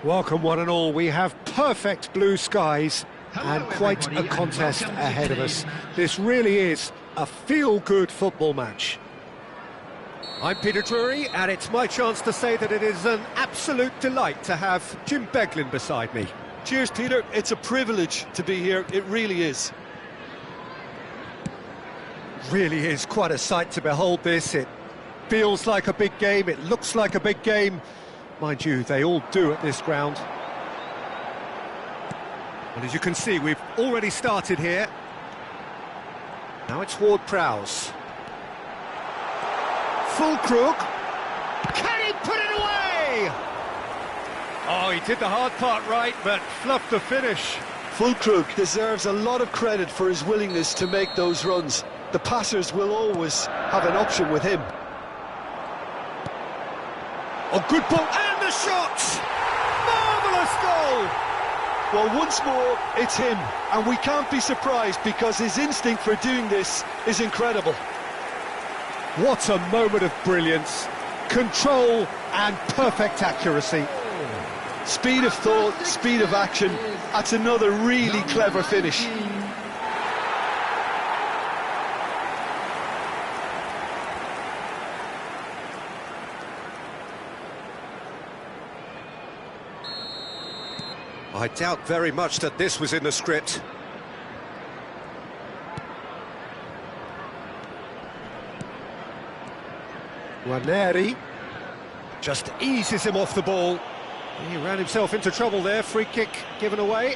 Welcome one and all, we have perfect blue skies and quite a contest ahead of us. This really is a feel-good football match. I'm Peter Drury and it's my chance to say that it is an absolute delight to have Jim Beglin beside me. Cheers, Peter, it's a privilege to be here, it really is. Really is quite a sight to behold this. It feels like a big game, it looks like a big game. Mind you, they all do at this ground. And as you can see, we've already started here. Now it's Ward-Prowse. Fulkrug. Can he put it away? Oh, he did the hard part right, but fluffed the finish. Fulkrug deserves a lot of credit for his willingness to make those runs. The passers will always have an option with him. Oh, good ball, and the shot! Marvellous goal! Well, once more, it's him, and we can't be surprised because his instinct for doing this is incredible. What a moment of brilliance, control and perfect accuracy. Speed of thought, speed of action, that's another really clever finish. I doubt very much that this was in the script. Waneri just eases him off the ball. He ran himself into trouble there, free kick given away.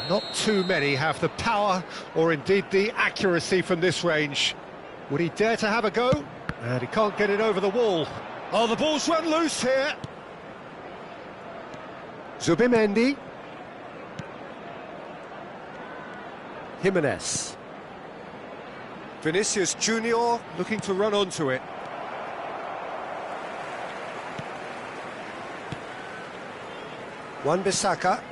Not too many have the power or indeed the accuracy from this range. Would he dare to have a go? And he can't get it over the wall. Oh, the ball's run loose here. Zubimendi. Jimenez. Vinicius Junior looking to run onto it. Wan-Bissaka.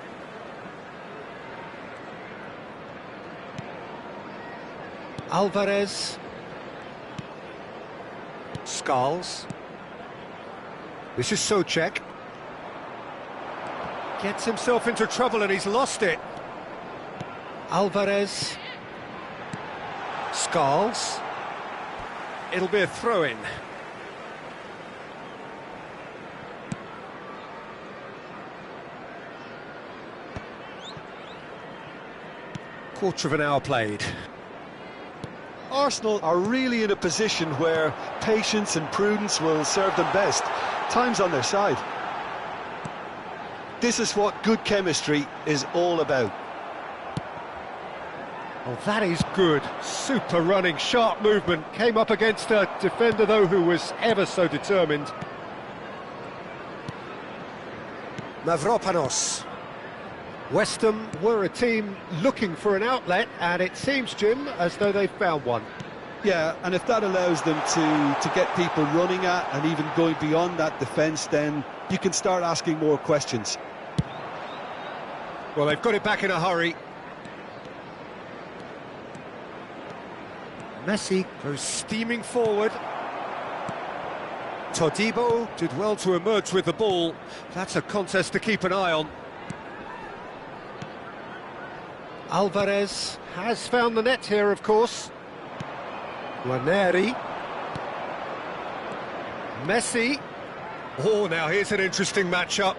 Alvarez. Skulls. This is Souček. Gets himself into trouble and he's lost it. Alvarez. Skulls. it'll be a throw-in. Quarter of an hour played. Arsenal are really in a position where patience and prudence will serve them best. Time's on their side. This is what good chemistry is all about. Oh, that is good. Super running, sharp movement. Came up against a defender, though, who was ever so determined. Mavropanos. West Ham were a team looking for an outlet, and it seems, Jim, as though they've found one. Yeah, and if that allows them to get people running at and even going beyond that defence, then you can start asking more questions. Well, they've got it back in a hurry. Messi goes steaming forward. Todibo did well to emerge with the ball. That's a contest to keep an eye on. Alvarez has found the net here, of course. Waneri. Messi. Oh, now here's an interesting matchup.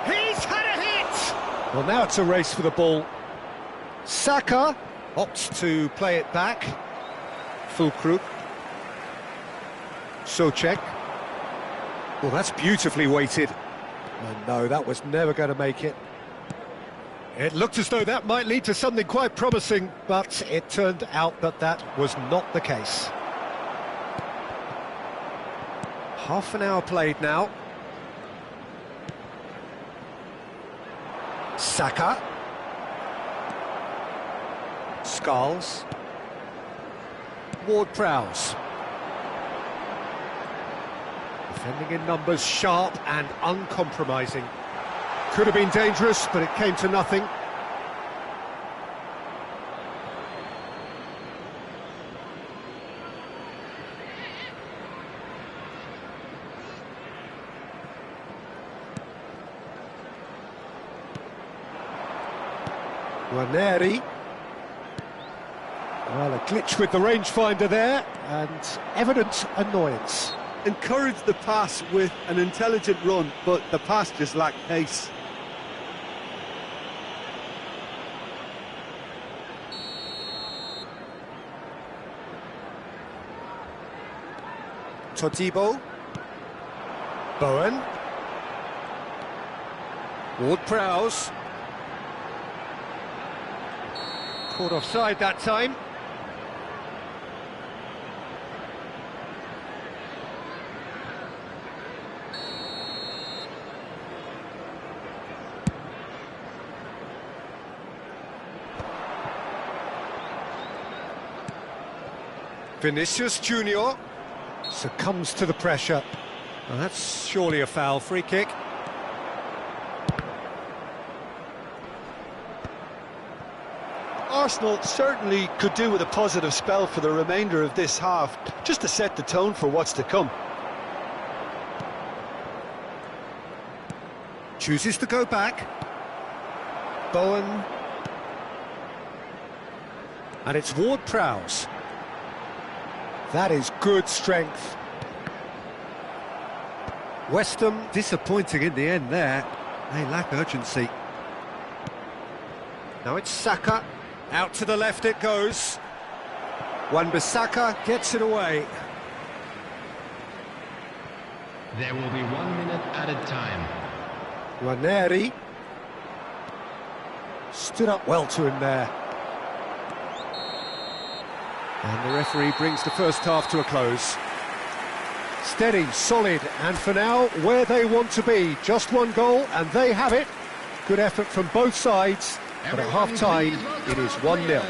He's had a hit! Well, now it's a race for the ball. Saka opts to play it back. Fulkrug. Soucek. Well, that's beautifully weighted. And no, that was never going to make it. It looked as though that might lead to something quite promising, but it turned out that that was not the case. Half an hour played now. Saka. Skulls. Ward-Prowse. Defending in numbers, sharp and uncompromising. Could have been dangerous, but it came to nothing. Waneri. Well, a glitch with the rangefinder there, and evident annoyance. Encouraged the pass with an intelligent run, but the pass just lacked pace. Todibo. Bowen. Ward-Prowse. Caught offside that time. Vinicius Junior succumbs to the pressure. Well, that's surely a foul. Free kick. Arsenal certainly could do with a positive spell for the remainder of this half, just to set the tone for what's to come. Chooses to go back. Bowen. And it's Ward-Prowse. That is good strength. West Ham disappointing in the end there. They lack urgency. Now it's Saka. Out to the left it goes. Wan-Bissaka gets it away. There will be 1 minute added time. Waneri stood up well to him there. And the referee brings the first half to a close. Steady, solid, and for now, where they want to be. Just one goal, and they have it. Good effort from both sides, but at half-time, it is 1-0.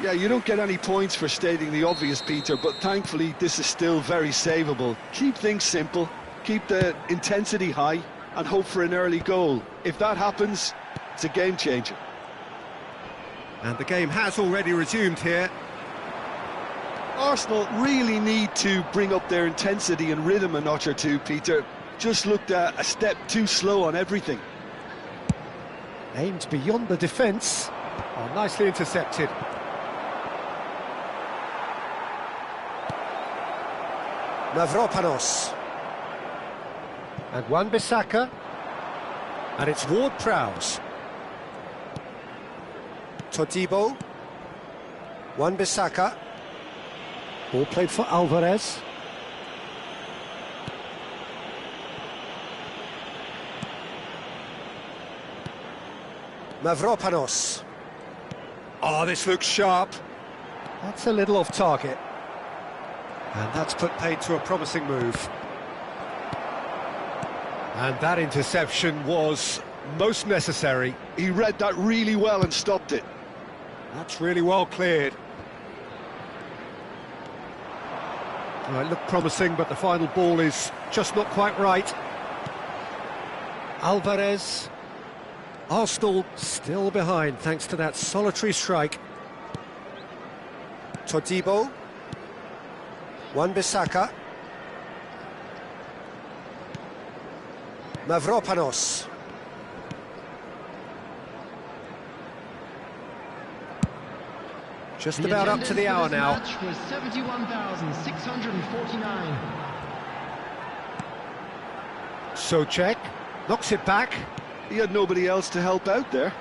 Yeah, you don't get any points for stating the obvious, Peter, but thankfully this is still very savable. Keep things simple, keep the intensity high, and hope for an early goal. If that happens, it's a game-changer. And the game has already resumed here. Arsenal really need to bring up their intensity and rhythm a notch or two, Peter. Just looked a step too slow on everything. Aimed beyond the defence. Oh, nicely intercepted. Mavropanos. And Wan-Bissaka. And it's Ward-Prowse. Todibo. Wan-Bissaka. Ball played for Alvarez. Mavropanos. Oh, this looks sharp. That's a little off target. And that's put paid to a promising move. And that interception was most necessary. He read that really well and stopped it. That's really well cleared. Well, it looked promising, but the final ball is just not quite right. Alvarez. Arsenal still behind thanks to that solitary strike. Todibo. Wan-Bissaka. Mavropanos. Just about up to the hour now. Match was 71,649. Souček knocks it back. He had nobody else to help out there.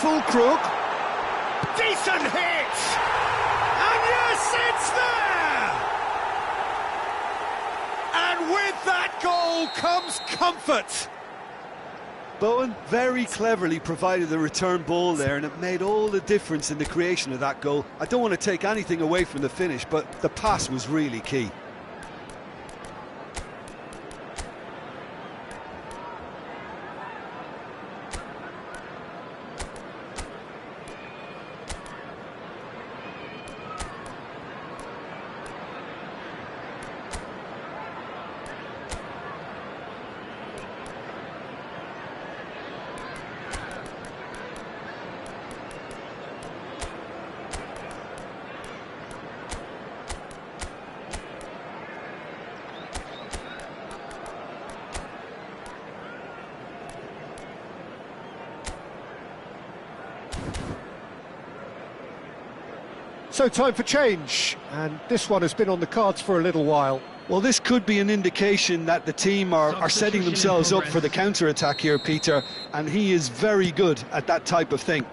Full crook. Decent hit! And yes, it's there! And with that goal comes comfort. Bowen very cleverly provided the return ball there, and it made all the difference in the creation of that goal. I don't want to take anything away from the finish, but the pass was really key. So time for change, and this one has been on the cards for a little while. Well, this could be an indication that the team are setting themselves up for the counter-attack here, Peter, and he is very good at that type of thing.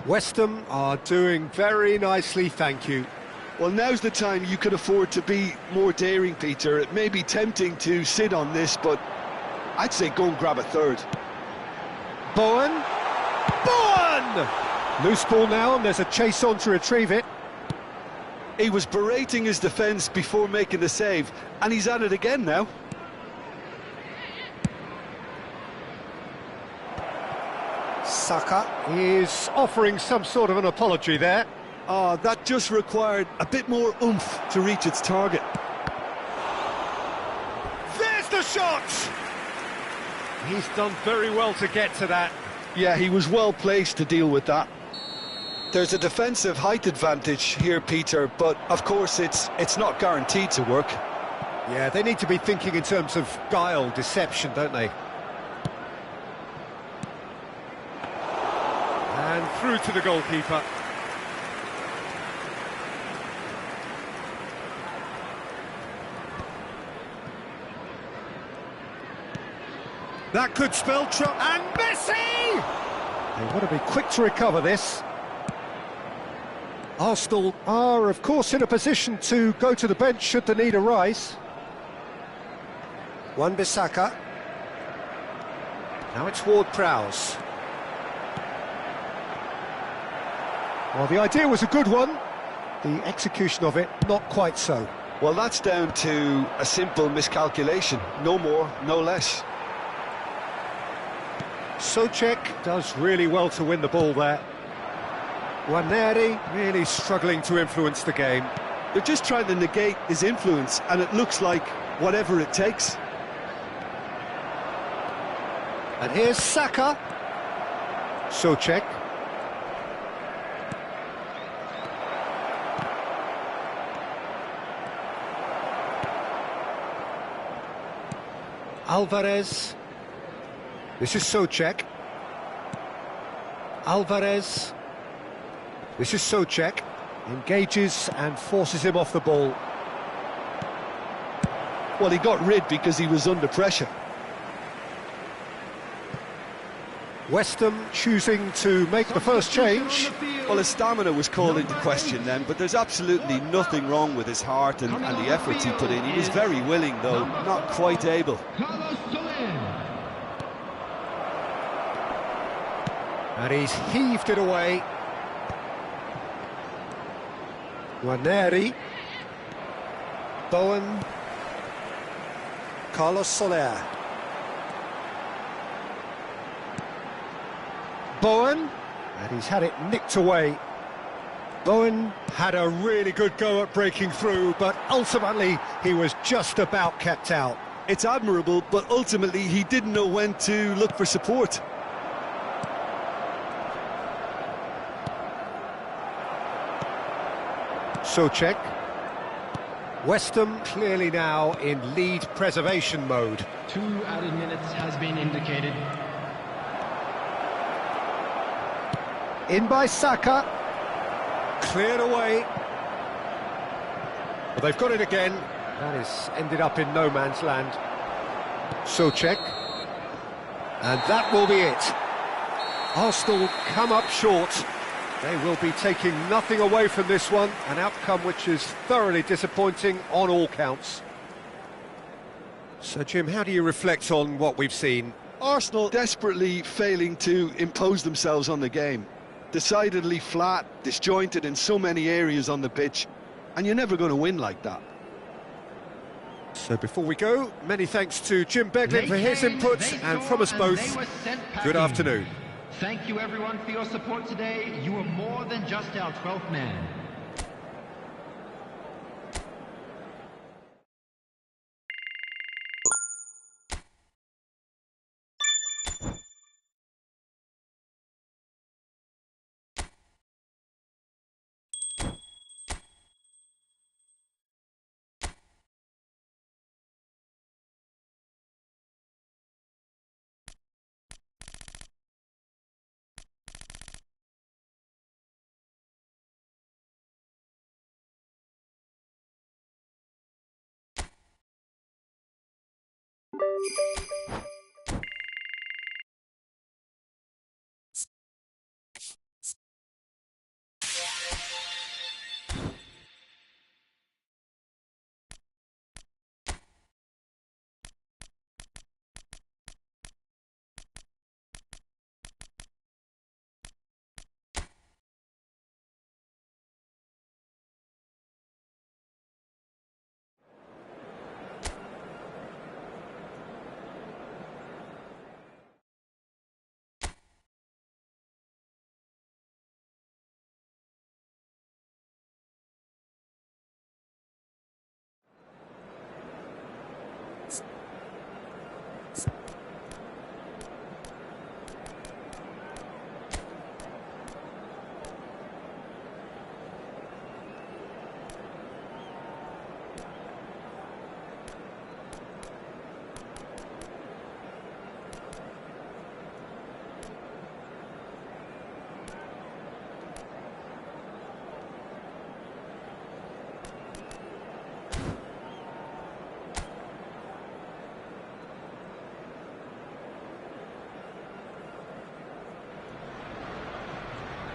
West Ham are doing very nicely, thank you. Well, now's the time you could afford to be more daring, Peter. It may be tempting to sit on this, but I'd say go and grab a third. Bowen! Bowen! Loose ball now, and there's a chase on to retrieve it. He was berating his defence before making the save, and he's at it again now. Saka is offering some sort of an apology there. Oh, that just required a bit more oomph to reach its target. There's the shot! He's done very well to get to that. Yeah, he was well placed to deal with that. There's a defensive height advantage here, Peter, but of course it's not guaranteed to work. Yeah, they need to be thinking in terms of guile, deception, don't they? And through to the goalkeeper. That could spell trouble. And Messi! They want to be quick to recover this. Arsenal are, of course, in a position to go to the bench should the need arise. Wan-Bissaka. Now it's Ward-Prowse. Well, the idea was a good one. The execution of it, not quite so. Well, that's down to a simple miscalculation. No more, no less. Souček does really well to win the ball there. Waneri really struggling to influence the game. They're just trying to negate his influence, and it looks like whatever it takes. And here's Saka. Souček. Alvarez. This is Souček. Alvarez. This is Souček. Engages and forces him off the ball. Well, he got rid because he was under pressure. West Ham choosing to make the first change. Well, his stamina was called into question then, but there's absolutely nothing wrong with his heart and the efforts he put in. He was very willing, though, not quite able. And he's heaved it away. Guarneri. Bowen. Carlos Soler. Bowen, and he's had it nicked away. Bowen had a really good go at breaking through, but ultimately he was just about kept out. It's admirable, but ultimately he didn't know when to look for support. Souček. West Ham clearly now in lead preservation mode. 2 added minutes has been indicated. In by Saka. Cleared away. Well, they've got it again. That has ended up in no man's land. Souček. And that will be it. Arsenal come up short. They will be taking nothing away from this one, an outcome which is thoroughly disappointing on all counts. So, Jim, how do you reflect on what we've seen? Arsenal desperately failing to impose themselves on the game. Decidedly flat, disjointed in so many areas on the pitch, and you're never going to win like that. So before we go, many thanks to Jim Beglin for his input, and from us both, good afternoon. Thank you everyone for your support today. You were more than just our 12th man.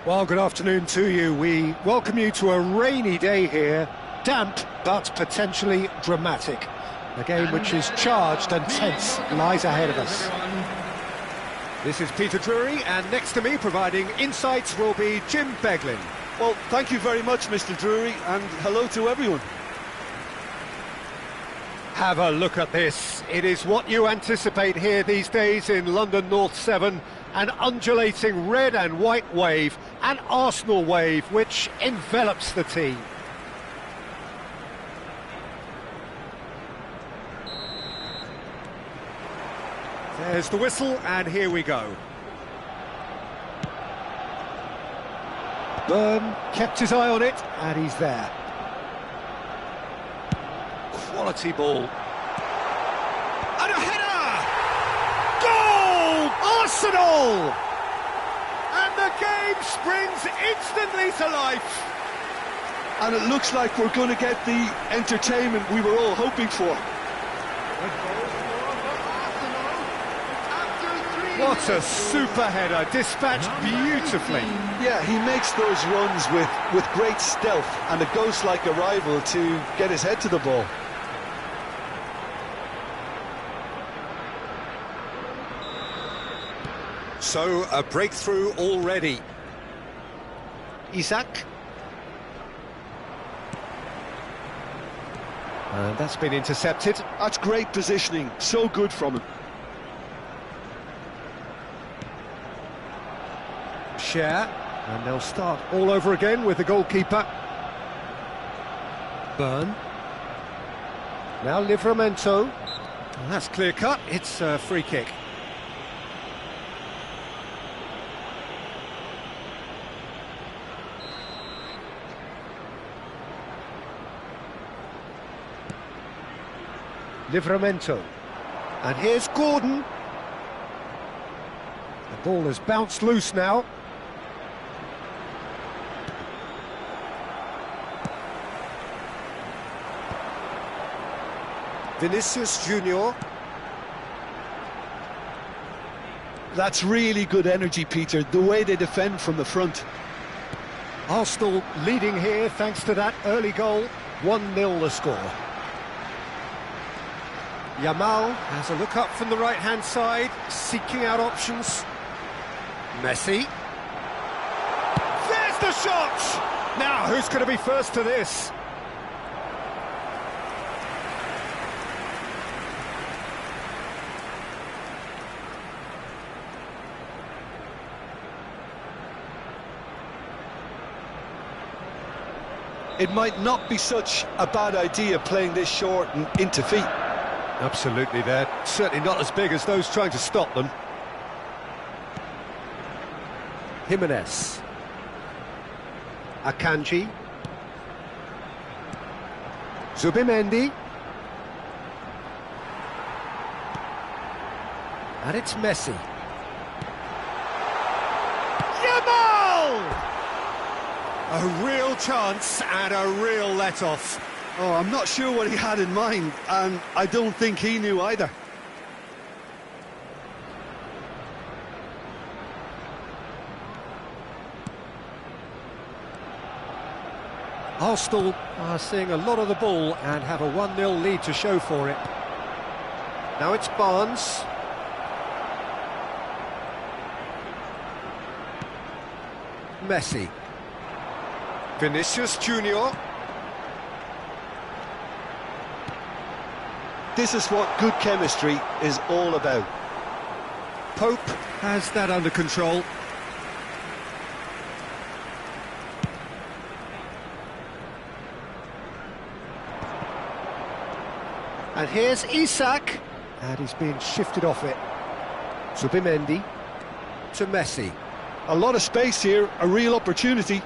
Well, good afternoon to you. We welcome you to a rainy day here, damp but potentially dramatic. A game which is charged and tense lies ahead of us. This is Peter Drury, and next to me providing insights will be Jim Beglin. Well, thank you very much, Mr. Drury, and hello to everyone. Have a look at this. It is what you anticipate here these days in London North 7, an undulating red and white wave, an Arsenal wave which envelops the team. There's the whistle, and here we go. Byrne kept his eye on it, and he's there. Quality ball. And a header! Goal! Arsenal! And the game springs instantly to life. And it looks like we're going to get the entertainment we were all hoping for. What a super header, dispatched beautifully. Yeah, he makes those runs with great stealth and a ghost-like arrival to get his head to the ball. So, a breakthrough already. Isak. And that's been intercepted. That's great positioning, so good from him. Share, and they'll start all over again with the goalkeeper. Burn. Now Livramento. And that's clear cut, it's a free kick. Livramento. And here's Gordon. The ball has bounced loose now. Vinicius Junior. That's really good energy, Peter, the way they defend from the front. Arsenal leading here thanks to that early goal. 1-0 the score. Yamal has a look up from the right-hand side, seeking out options. Messi. There's the shot! Now, who's going to be first to this? It might not be such a bad idea playing this short and into feet. Absolutely, they're certainly not as big as those trying to stop them. Jimenez. Akanji. Zubimendi. And it's Messi. Yamal! A real chance and a real let-off. Oh, I'm not sure what he had in mind, and I don't think he knew either. Arsenal are seeing a lot of the ball and have a 1-0 lead to show for it. Now it's Barnes. Messi. Vinicius Junior. This is what good chemistry is all about. Pope has that under control. And here's Isak. And he's being shifted off it. Zubimendi to Messi. A lot of space here, a real opportunity.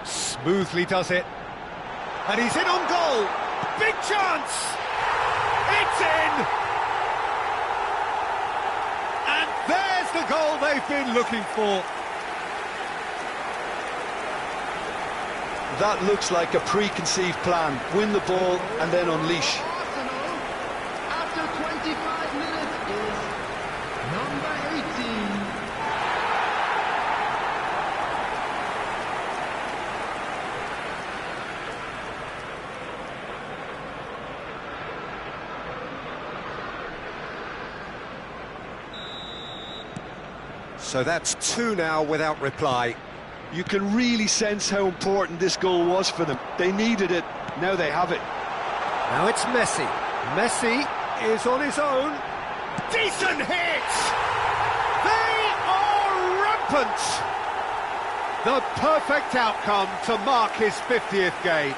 Smoothly does it. And he's in on goal. Big chance! It's in! And there's the goal they've been looking for. That looks like a preconceived plan. Win the ball and then unleash. Arsenal, after 25 minutes, is number 18. So that's 2 now without reply. You can really sense how important this goal was for them. They needed it, now they have it. Now it's Messi. Messi is on his own. Decent hit! They are rampant! The perfect outcome to mark his 50th game.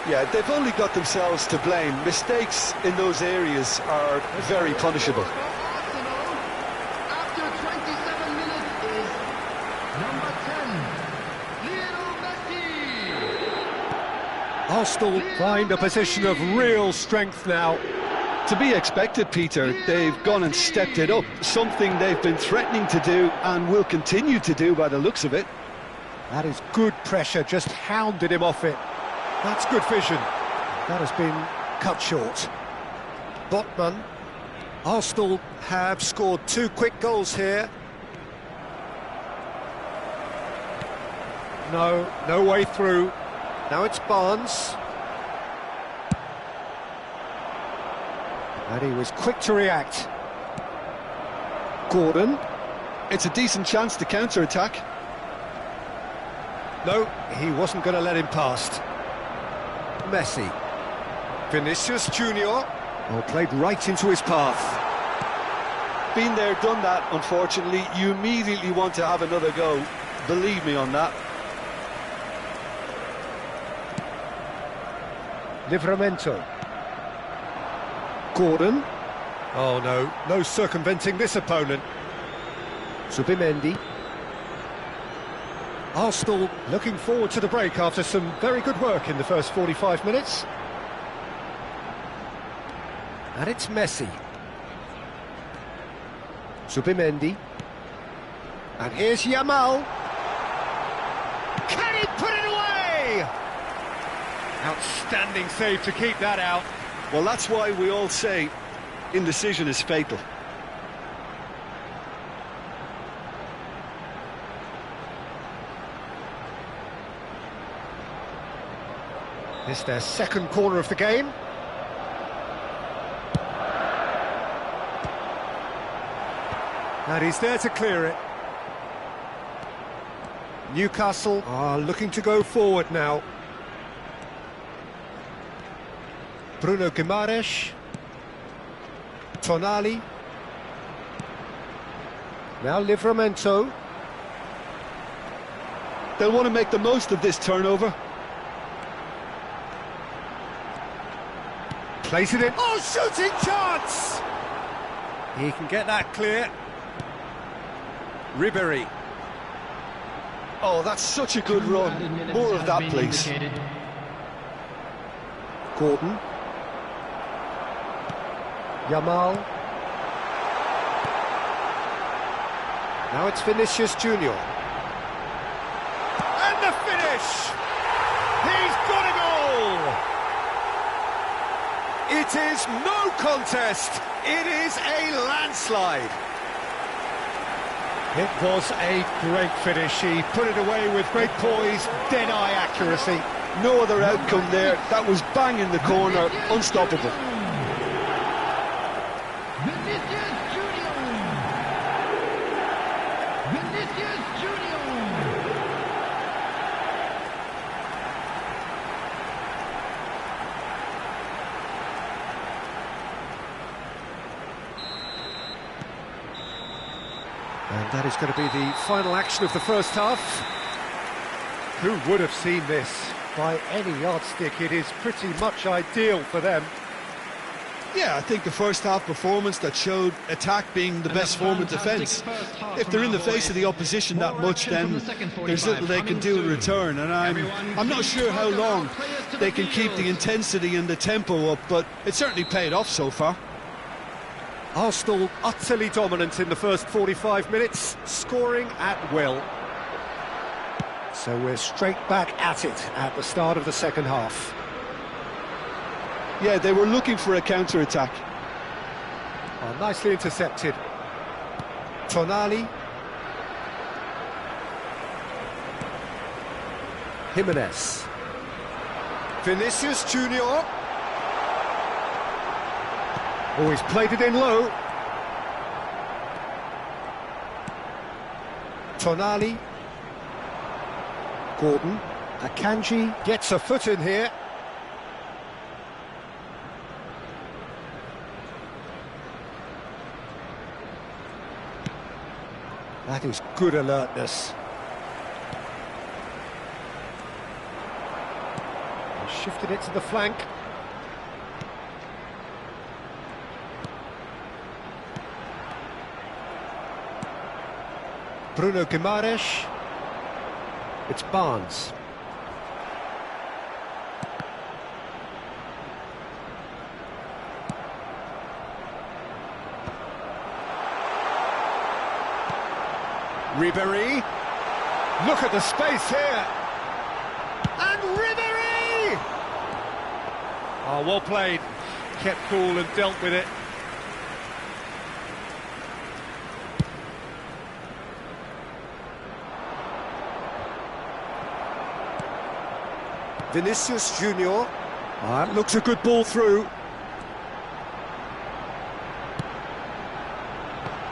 Yeah, they've only got themselves to blame. Mistakes in those areas are very punishable. Arsenal, after 27 minutes, is number 10, Lionel Messi. Arsenal find a position of real strength now. To be expected, Peter. They've gone and stepped it up, something they've been threatening to do and will continue to do by the looks of it. That is good pressure, just hounded him off it. That's good vision. That has been cut short. Botman. Arsenal have scored 2 quick goals here. No way through. Now it's Barnes. And he was quick to react. Gordon. It's a decent chance to counter-attack. No, he wasn't going to let him past. Messi. Vinicius Junior. Oh, played right into his path. Been there, done that, unfortunately. You immediately want to have another go. Believe me on that. Livramento. Gordon. Oh no circumventing this opponent. Zubimendi. Arsenal looking forward to the break after some very good work in the first 45 minutes. And it's Messi. Zubimendi. And here's Yamal. Can he put it away? Outstanding save to keep that out. Well, that's why we all say indecision is fatal. This is their second corner of the game. And he's there to clear it. Newcastle are looking to go forward now. Bruno Guimaraes. Tonali. Now Livramento. They'll want to make the most of this turnover. Plays it in. Oh, shooting chance! He can get that clear. Ribéry. Oh, that's such a good run. More of that, please. Gordon. Yamal. Now it's Vinicius Junior. And the finish! He's got a goal! It is no contest. It is a landslide. It was a great finish. He put it away with great poise, dead-eye accuracy. No other outcome there. That was bang in the corner, unstoppable. And that is going to be the final action of the first half. Who would have seen this? By any yardstick, it is pretty much ideal for them. Yeah, I think the first half performance that showed attack being the best form of defence. If they're in the face of the opposition that much, then there's little they can do in return. And I'm not sure how long they can keep the intensity and the tempo up, but it certainly paid off so far. Arsenal utterly dominant in the first 45 minutes, scoring at will. So we're straight back at it at the start of the second half. Yeah, they were looking for a counter-attack. Oh, nicely intercepted. Tonali. Jimenez. Vinicius Junior. Oh, he's played it in low. Tonali. Gordon. Akanji gets a foot in here. That is good alertness. He shifted it to the flank. Bruno Guimaraes. It's Barnes. Ribéry. Look at the space here. And Ribéry! Oh, well played. Kept cool and dealt with it. Vinicius Junior. That looks a good ball through.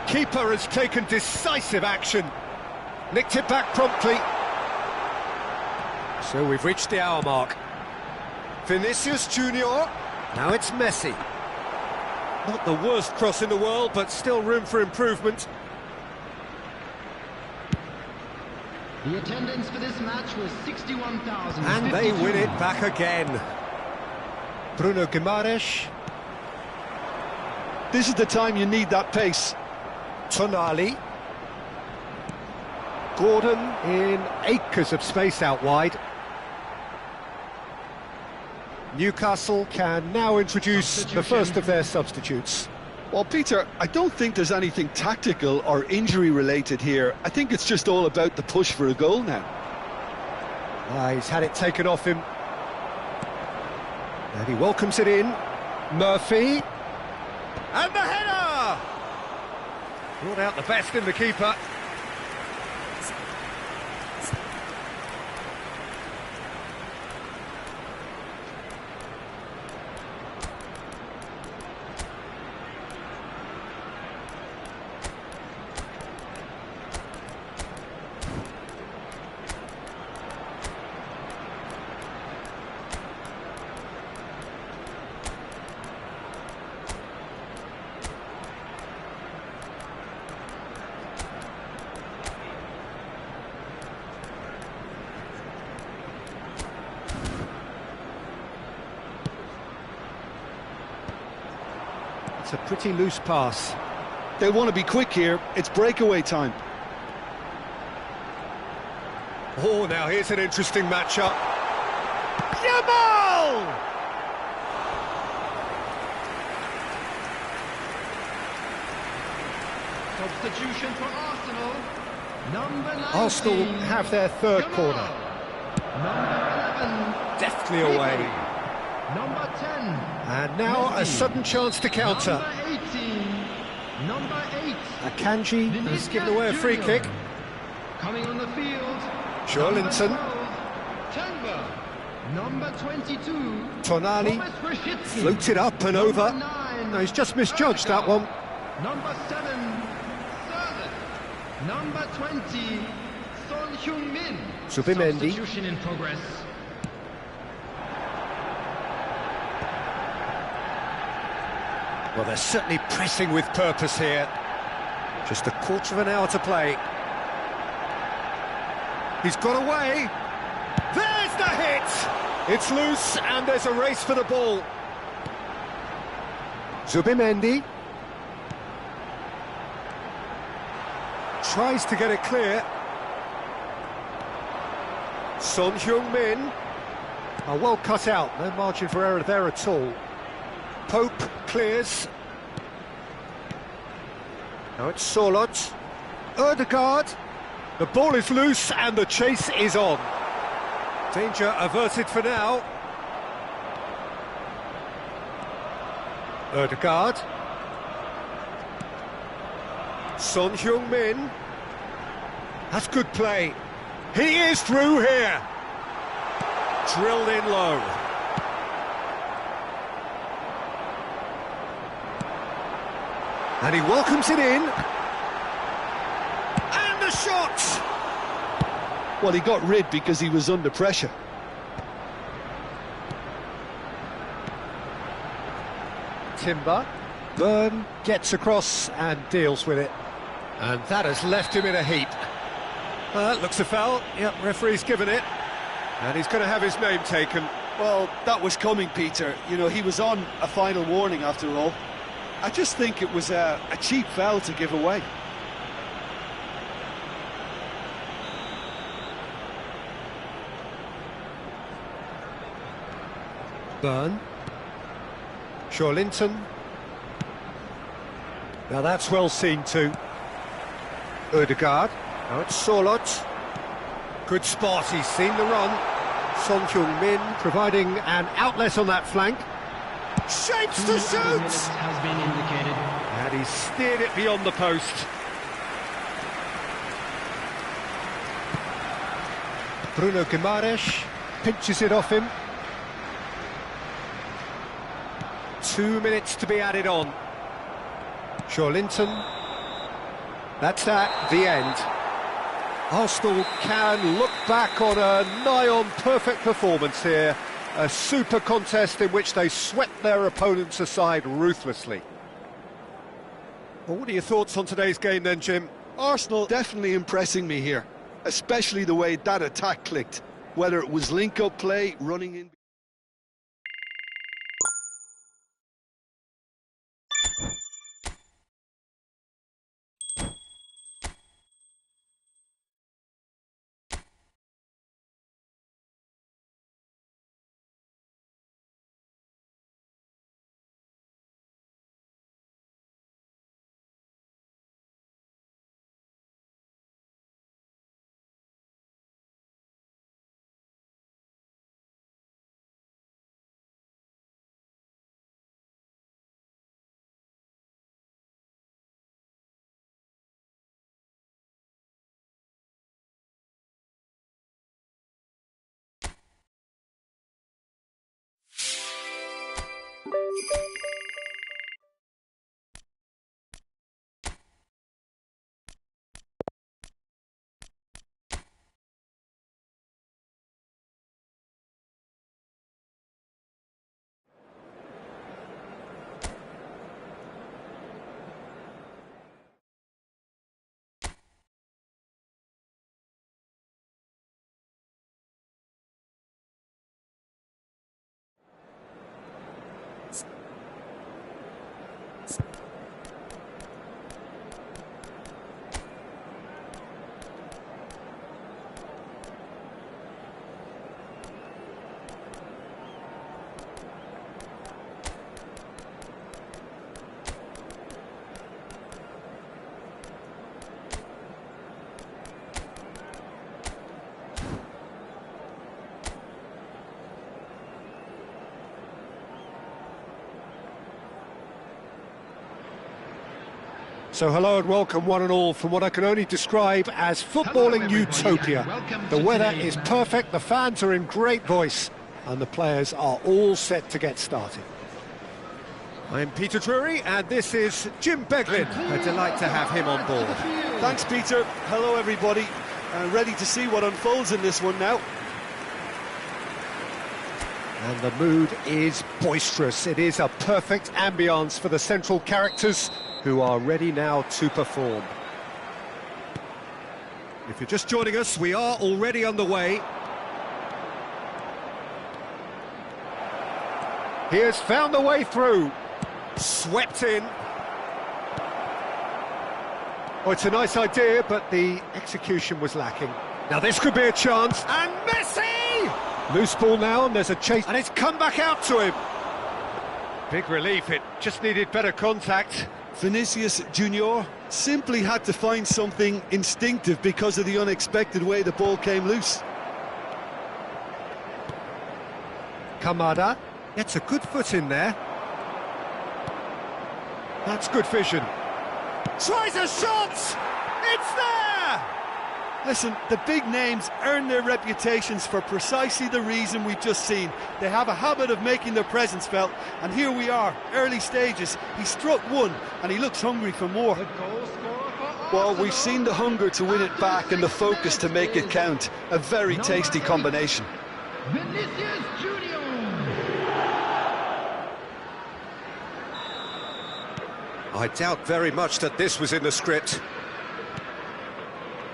Keeper has taken decisive action. Nicked it back promptly. So we've reached the hour mark. Vinicius Junior. Now it's Messi. Not the worst cross in the world, but still room for improvement. The attendance for this match was 61,000. And they win it back again. Bruno Guimaraes. This is the time you need that pace. Tonali. Gordon in acres of space out wide. Newcastle can now introduce the first of their substitutes. Well, Peter, I don't think there's anything tactical or injury-related here. I think it's just all about the push for a goal now. He's had it taken off him. And he welcomes it in. Murphy. And the header! Brought out the best in the keeper. It's a pretty loose pass. They want to be quick here. It's breakaway time. Oh, now here's an interesting matchup. Yamal! Substitution for Arsenal. Number 19. Arsenal have their third corner. Number 11. Deftly away. Number 10. And now a sudden chance to counter. Number 18. Number 8. Akanji has given away a free kick. Coming on the field. Joelinton. Number 22. Tonali floats it up and over. No, he's just misjudged that one. Number 7. Sterling. Number 20. Son Heung-min. Zubimendi. Substitution in progress. Well, they're certainly pressing with purpose here. Just a quarter of an hour to play. He's got away. There's the hit! It's loose and there's a race for the ball. Zubimendi. Tries to get it clear. Son Heung-min. Well cut out, no margin for error there at all. Pope clears. Now it's Solot. Ødegaard. The ball is loose and the chase is on. Danger averted for now. Ødegaard. Son Heung-min. That's good play. He is through here. Drilled in low. And he welcomes it in. And the shot! Well, he got rid because he was under pressure. Timber. Byrne gets across and deals with it. And that has left him in a heap. Looks a foul. Yep, referee's given it. And he's going to have his name taken. Well, that was coming, Peter. You know, he was on a final warning after all. I just think it was a cheap foul to give away. Byrne. Joelinton. Now that's well seen too. Ødegaard. Now it's Sorlot. Good spot, he's seen the run. Son Heung-min providing an outlet on that flank. Shapes to shoot! Has been indicated. And he's steered it beyond the post. Bruno Guimaraes pinches it off him. 2 minutes to be added on. Linton. That's at the end. Arsenal can look back on a nigh-on perfect performance here. A super contest in which they swept their opponents aside ruthlessly. Well, what are your thoughts on today's game then, Jim? Arsenal definitely impressing me here, especially the way that attack clicked, whether it was link-up play, running in... So hello and welcome one and all from what I can only describe as footballing utopia. The weather is perfect, the fans are in great voice, and the players are all set to get started. I'm Peter Drury, and this is Jim Beglin. A delight to have him on board. Thanks, Peter. Hello, everybody. Ready to see what unfolds in this one now. And the mood is boisterous. It is a perfect ambience for the central characters, who are ready now to perform. If you're just joining us, we are already underway. He has found the way through. Swept in. Oh, it's a nice idea, but the execution was lacking. Now this could be a chance. And Messi! Loose ball now, and there's a chase. And it's come back out to him. Big relief, it just needed better contact. Vinicius Junior simply had to find something instinctive because of the unexpected way the ball came loose. Kamada gets a good foot in there. That's good vision. Tries a shot! It's there! Listen, the big names earn their reputations for precisely the reason we've just seen. They have a habit of making their presence felt, and here we are, early stages. He struck one, and he looks hungry for more. Well, we've seen the hunger to win it back and the focus to make it count. A very tasty combination. Vinicius Junior. I doubt very much that this was in the script.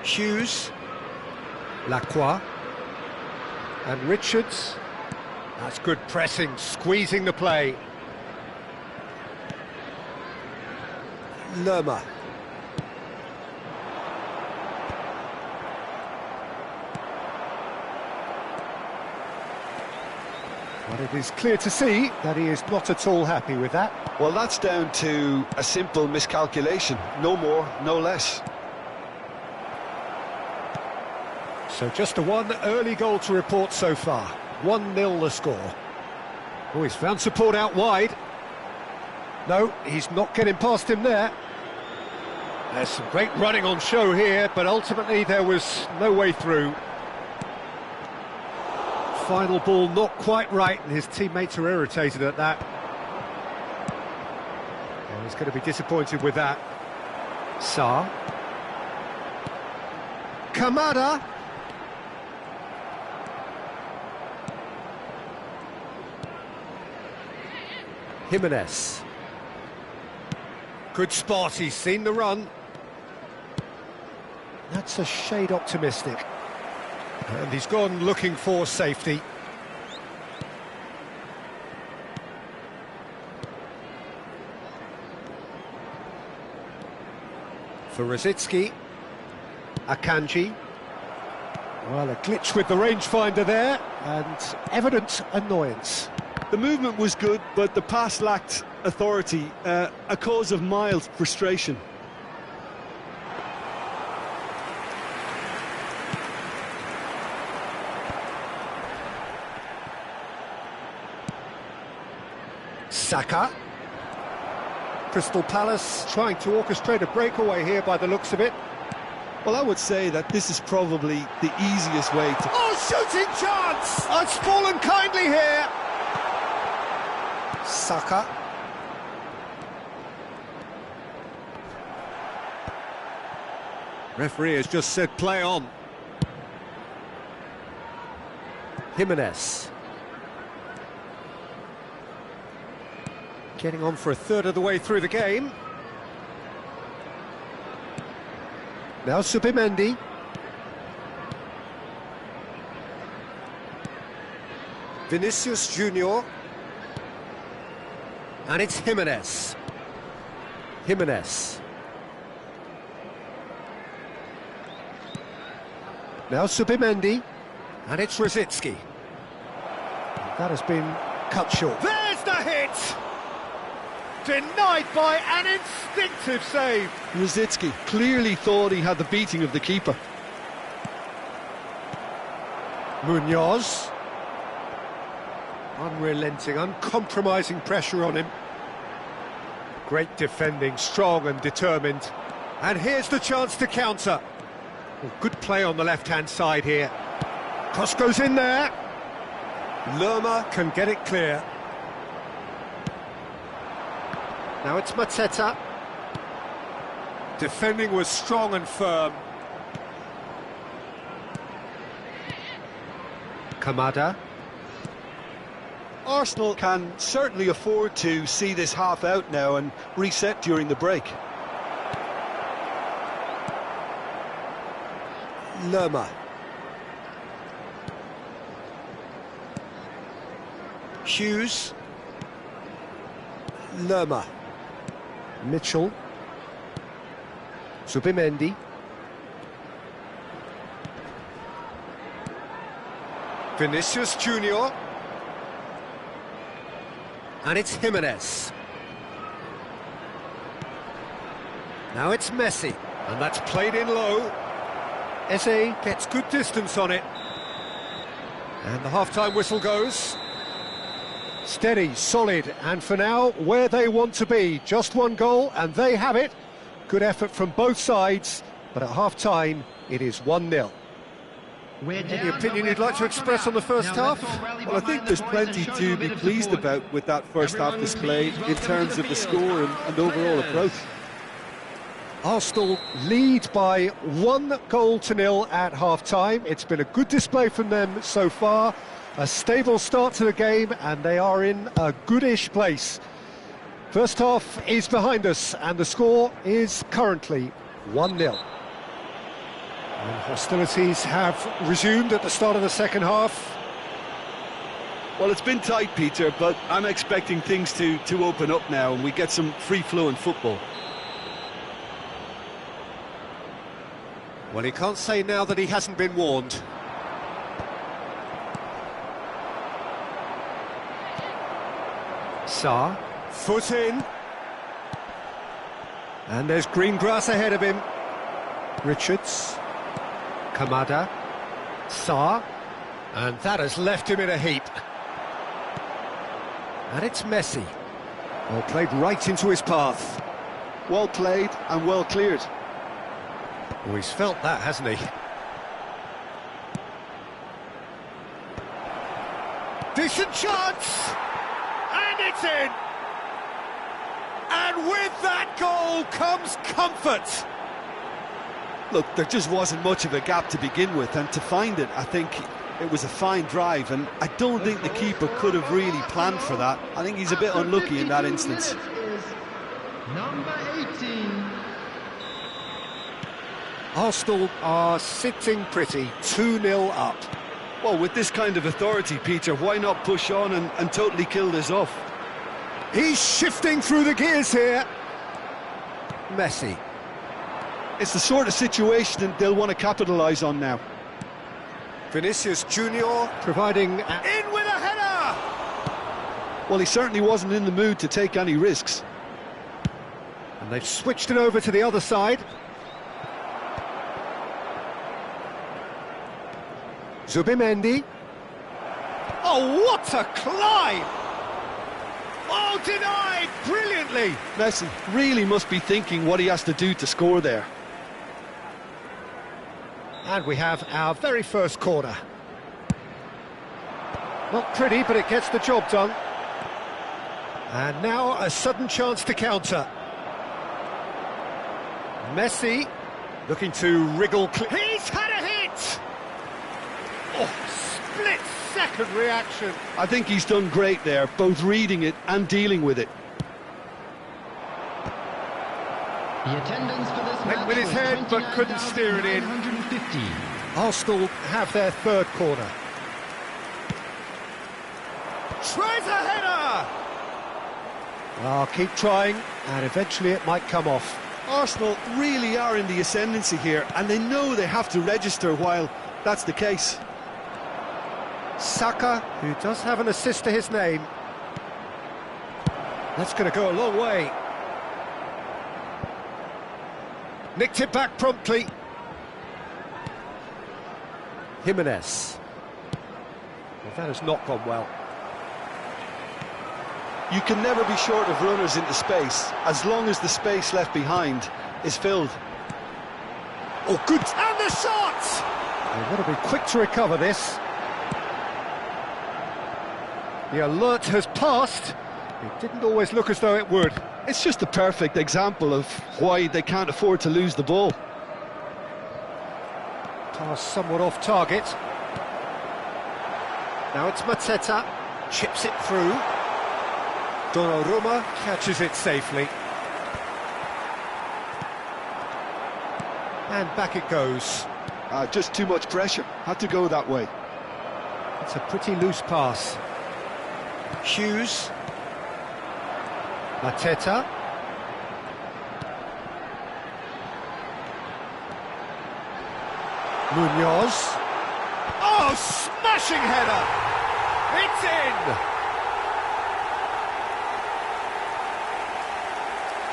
Hughes, Lacroix, and Richards. That's good pressing, squeezing the play. Lerma. But it is clear to see that he is not at all happy with that. Well, that's down to a simple miscalculation. No more, no less. So just a one early goal to report so far. 1-0 the score. Oh, he's found support out wide. No, he's not getting past him there. There's some great running on show here, but ultimately there was no way through. Final ball not quite right, and his teammates are irritated at that. Oh, he's going to be disappointed with that. Sarr. Kamada. Jimenez. Good spot, he's seen the run. That's a shade optimistic. And he's gone looking for safety. For Rosicki. Akanji. Well, a glitch with the rangefinder there, and evident annoyance. The movement was good, but the pass lacked authority, a cause of mild frustration. Saka. Crystal Palace trying to orchestrate a breakaway here by the looks of it. Well, I would say that this is probably the easiest way to... Oh, shooting chance! Oh, it's fallen kindly here. Saka. Referee has just said play on. Jimenez. Getting on for a third of the way through the game. Now Subimendi. Vinicius Junior. And it's Jimenez. Jimenez. Now Subimendi. And it's Rosicki. That has been cut short. There's the hit! Denied by an instinctive save. Rosicki clearly thought he had the beating of the keeper. Munoz. Unrelenting, uncompromising pressure on him. Great defending, strong and determined. And here's the chance to counter. Oh, good play on the left-hand side here. Cross goes in there. Lerma can get it clear. Now it's Mateta. Defending was strong and firm. Kamada. Arsenal can certainly afford to see this half out now and reset during the break. Lerma. Hughes. Lerma. Mitchell. Subimendi. Vinicius Junior. And it's Jimenez. Now it's Messi. And that's played in low. Eze gets good distance on it. And the half-time whistle goes. Steady, solid, and for now, where they want to be. Just one goal, and they have it. Good effort from both sides, but at half-time, it is 1-0. Any opinion you'd like to express on the first half? Well, I think there's plenty to be pleased about with that first half display in terms of the score and overall approach. Arsenal lead by 1-0 at half-time. It's been a good display from them so far. A stable start to the game, and they are in a goodish place. First half is behind us, and the score is currently 1-0. And hostilities have resumed at the start of the second half. Well, it's been tight, Peter, but I'm expecting things to open up now, and we get some free-flowing football. Well, he can't say now that he hasn't been warned. Sarr, foot in. And there's green grass ahead of him. Richards. Kamada. Sarr, and that has left him in a heap. And it's Messi. Well, played right into his path. Well played and well cleared. Oh, he's felt that, hasn't he? Decent chance! And it's in! And with that goal comes comfort! Look, there just wasn't much of a gap to begin with, and to find it, I think it was a fine drive, and I don't think the keeper could have really planned for that. I think he's a bit unlucky in that instance. Number 18. Arsenal are sitting pretty, 2-0 up. Well, with this kind of authority, Peter, why not push on and totally kill this off? He's shifting through the gears here. Messi. It's the sort of situation that they'll want to capitalise on now. Vinicius Junior providing in with a header! Well, he certainly wasn't in the mood to take any risks. And they've switched it over to the other side. Zubimendi. Oh, what a climb! Oh, denied brilliantly! Messi really must be thinking what he has to do to score there. And we have our very first corner. Not pretty, but it gets the job done. And now a sudden chance to counter. Messi looking to wriggle. He's had a hit! Oh, split-second reaction. I think he's done great there, both reading it and dealing with it. The attendance for this Went match with his was head, but couldn't steer it in. 29,950. Arsenal have their third corner. Tries a header! Oh, keep trying, and eventually it might come off. Arsenal really are in the ascendancy here, and they know they have to register while that's the case. Saka, who does have an assist to his name. That's going to go a long way. Nicked it back promptly. Jimenez. Well, that has not gone well. You can never be short of runners into space, as long as the space left behind is filled. Oh, good! And the shot! They've got to be quick to recover this. The alert has passed. It didn't always look as though it would. It's just a perfect example of why they can't afford to lose the ball. Pass somewhat off target. Now it's Mateta. Chips it through. Donnarumma catches it safely. And back it goes. Just too much pressure. Had to go that way. It's a pretty loose pass. Hughes. Mateta. Munoz. Oh, smashing header! It's in!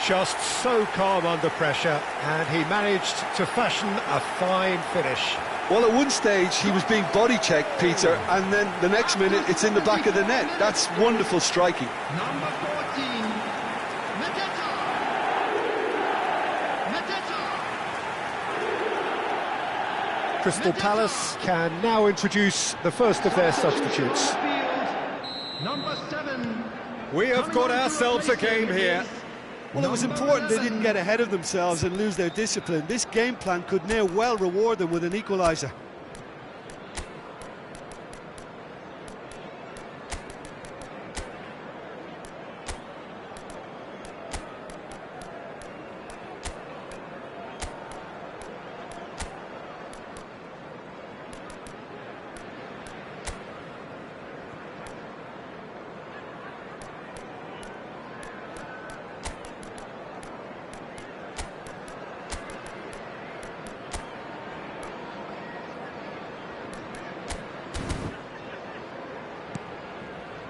Just so calm under pressure, and he managed to fashion a fine finish. Well, at one stage he was being body checked, Peter, and then the next minute it's in the back of the net. That's wonderful striking. Number 14, Mateta. Crystal Palace can now introduce the first of their substitutes. Number 7. We have got ourselves a game here. Well, it was important they didn't get ahead of themselves and lose their discipline. This game plan could now well reward them with an equaliser.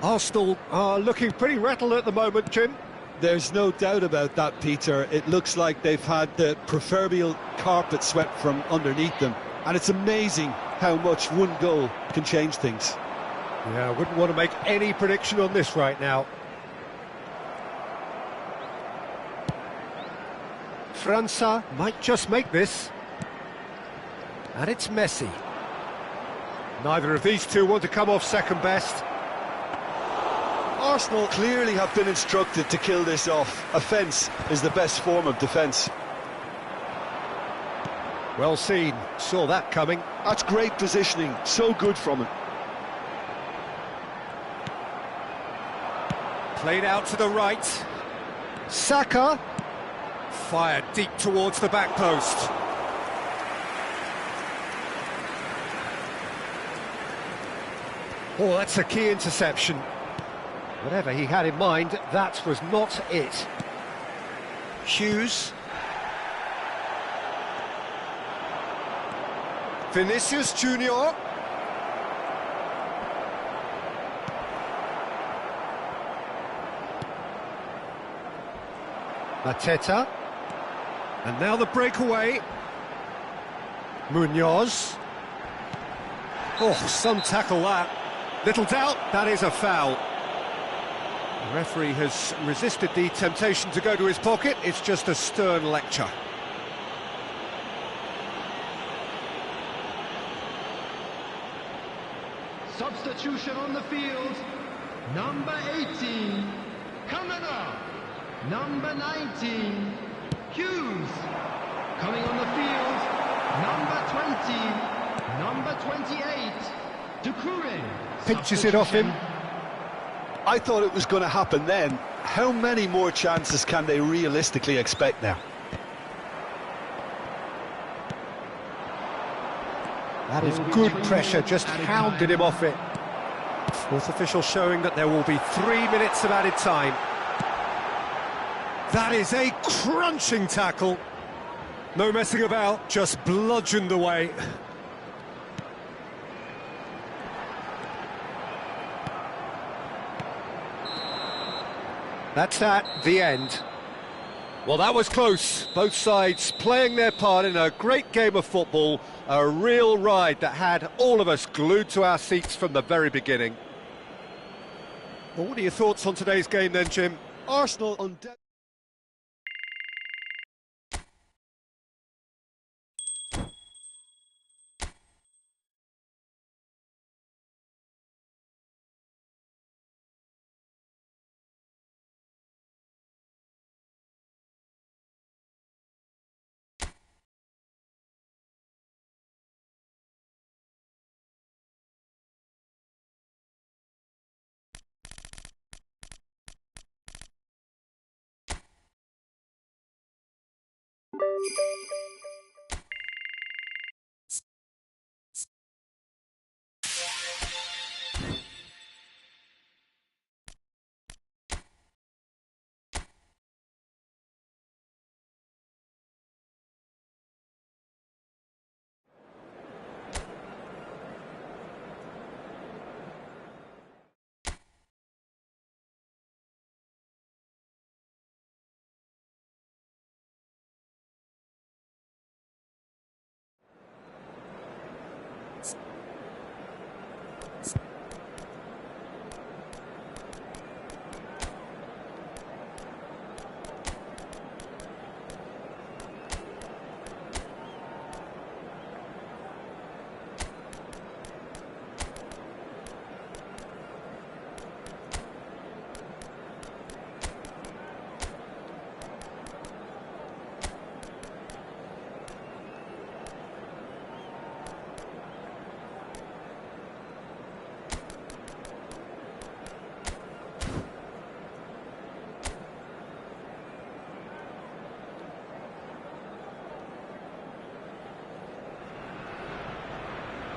Arsenal are looking pretty rattled at the moment, Jim. There's no doubt about that, Peter. It looks like they've had the proverbial carpet swept from underneath them. And it's amazing how much one goal can change things. Yeah, I wouldn't want to make any prediction on this right now. França might just make this. And it's Messi. Neither of these two want to come off second best. Arsenal clearly have been instructed to kill this off. Offence is the best form of defence. Well seen, saw that coming. That's great positioning, so good from him. Played out to the right. Saka. Fired deep towards the back post. Oh, that's a key interception. Whatever he had in mind, that was not it. Hughes. Vinicius Junior. Mateta. And now the breakaway. Munoz. Oh, some tackle that. Little doubt, that is a foul. The referee has resisted the temptation to go to his pocket. It's just a stern lecture. Substitution on the field. Number 18, Kamara. Number 19, Hughes. Coming on the field, number 20, number 28, Doucouré. Pinches it off him. I thought it was going to happen then. How many more chances can they realistically expect now? That is good pressure, just hounded him off it. Fourth official showing that there will be 3 minutes of added time. That is a crunching tackle. No messing about, just bludgeoned away. That's that, the end. Well, that was close. Both sides playing their part in a great game of football. A real ride that had all of us glued to our seats from the very beginning. Well, what are your thoughts on today's game then, Jim? Arsenal undoubtedly.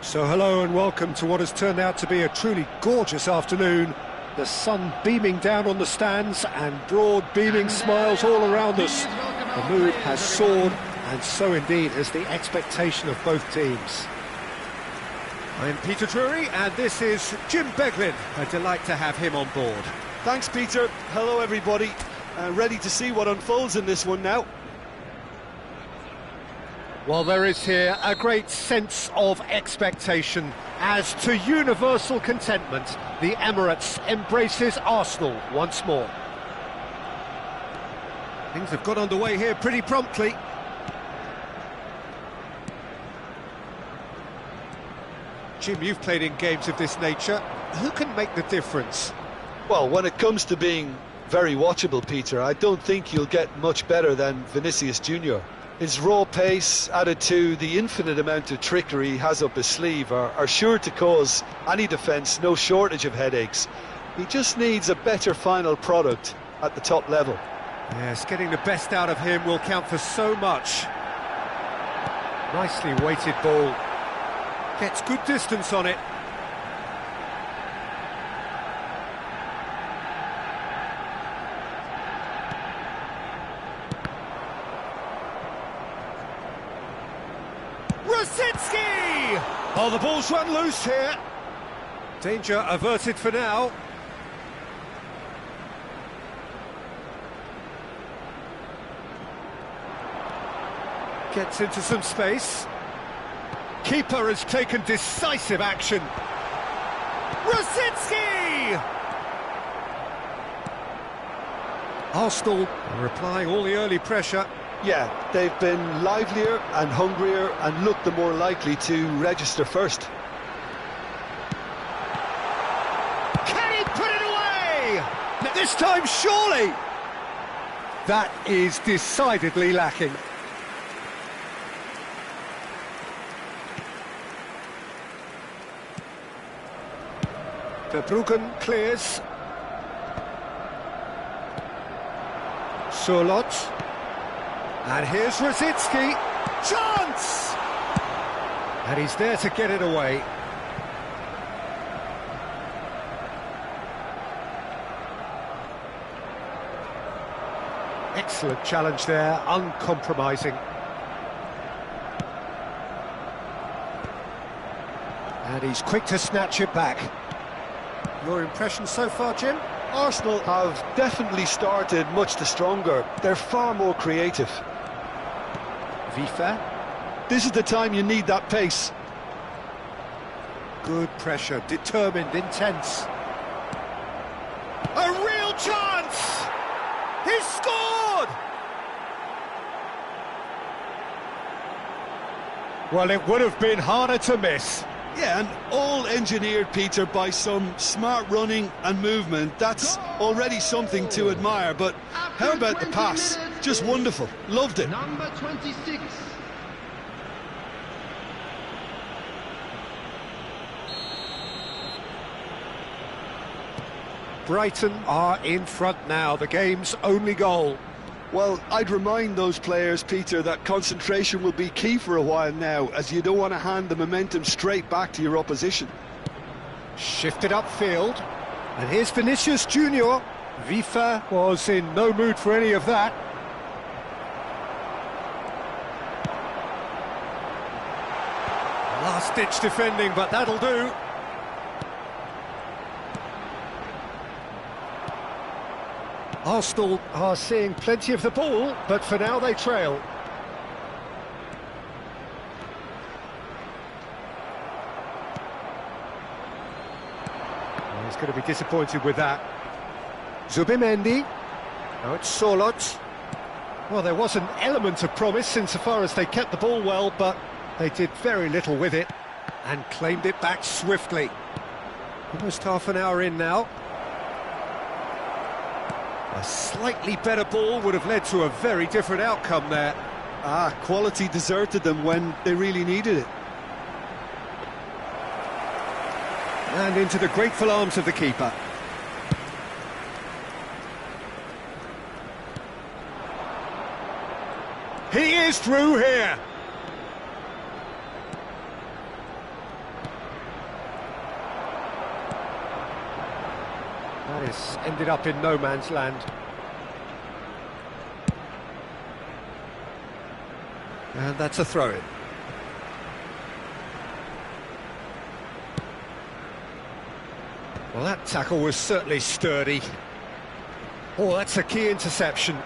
So hello and welcome to what has turned out to be a truly gorgeous afternoon. The sun beaming down on the stands and broad beaming smiles all around us. The mood has soared, and so indeed has the expectation of both teams. I'm Peter Drury and this is Jim Beglin. A delight to have him on board. Thanks, Peter. Hello, everybody. Ready to see what unfolds in this one now. Well, there is here a great sense of expectation. As to universal contentment, the Emirates embraces Arsenal once more. Things have got underway here pretty promptly. Jim, you've played in games of this nature. Who can make the difference? Well, when it comes to being very watchable, Peter, I don't think you'll get much better than Vinicius Junior. His raw pace, added to the infinite amount of trickery he has up his sleeve, are sure to cause any defence no shortage of headaches. He just needs a better final product at the top level. Yes, getting the best out of him will count for so much. Nicely weighted ball. Gets good distance on it. Rosicki! Oh, the ball's run loose here. Danger averted for now. Gets into some space. Keeper has taken decisive action. Rosicki! Arsenal are applying all the early pressure. Yeah, they've been livelier and hungrier and looked the more likely to register first. Can he put it away? This time, surely! That is decidedly lacking. Verbruggen clears. Surlot. And here's Rosicki. Chance! And he's there to get it away. Excellent challenge there, uncompromising. And he's quick to snatch it back. Your impression so far, Jim? Arsenal have definitely started much the stronger. They're far more creative. Vifa. This is the time you need that pace. Good pressure, determined, intense. A real chance! He's scored! Well, it would have been harder to miss. Yeah, and all engineered, Peter, by some smart running and movement. That's already something to admire, but how about the pass? Just wonderful. Loved it. Number 26. Brighton are in front now, the game's only goal. Well, I'd remind those players, Peter, that concentration will be key for a while now, as you don't want to hand the momentum straight back to your opposition. Shifted upfield, and here's Vinicius Junior. Vifa was in no mood for any of that. Last-ditch defending, but that'll do. Arsenal are seeing plenty of the ball, but for now they trail. Well, he's going to be disappointed with that. Zubimendi. Now it's Surlot. Well, there was an element of promise insofar as they kept the ball well, but they did very little with it and claimed it back swiftly. Almost half an hour in now. A slightly better ball would have led to a very different outcome there. Quality deserted them when they really needed it. And into the grateful arms of the keeper. He is through here. That has ended up in no man's land. And that's a throw-in. Well, that tackle was certainly sturdy. Oh, that's a key interception.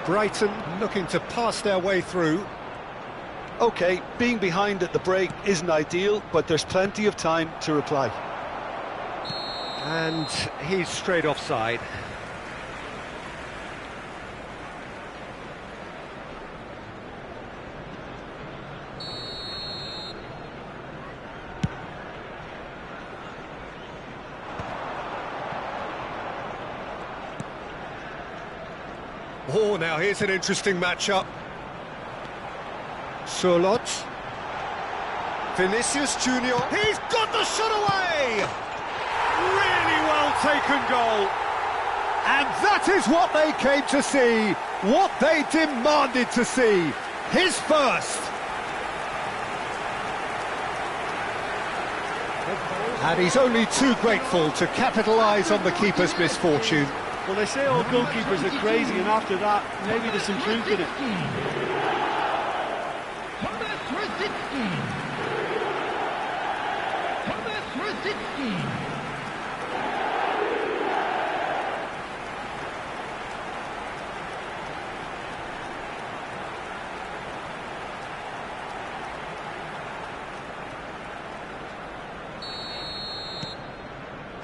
Brighton looking to pass their way through. OK, being behind at the break isn't ideal, but there's plenty of time to reply. And he's straight offside. Oh, now here's an interesting matchup. Surlot. Vinicius Junior. He's got the shot away! Really well taken goal. And that is what they came to see, what they demanded to see. His first. And he's only too grateful to capitalise on the keeper's misfortune. Well, they say all goalkeepers are crazy, and after that, maybe there's some truth in it.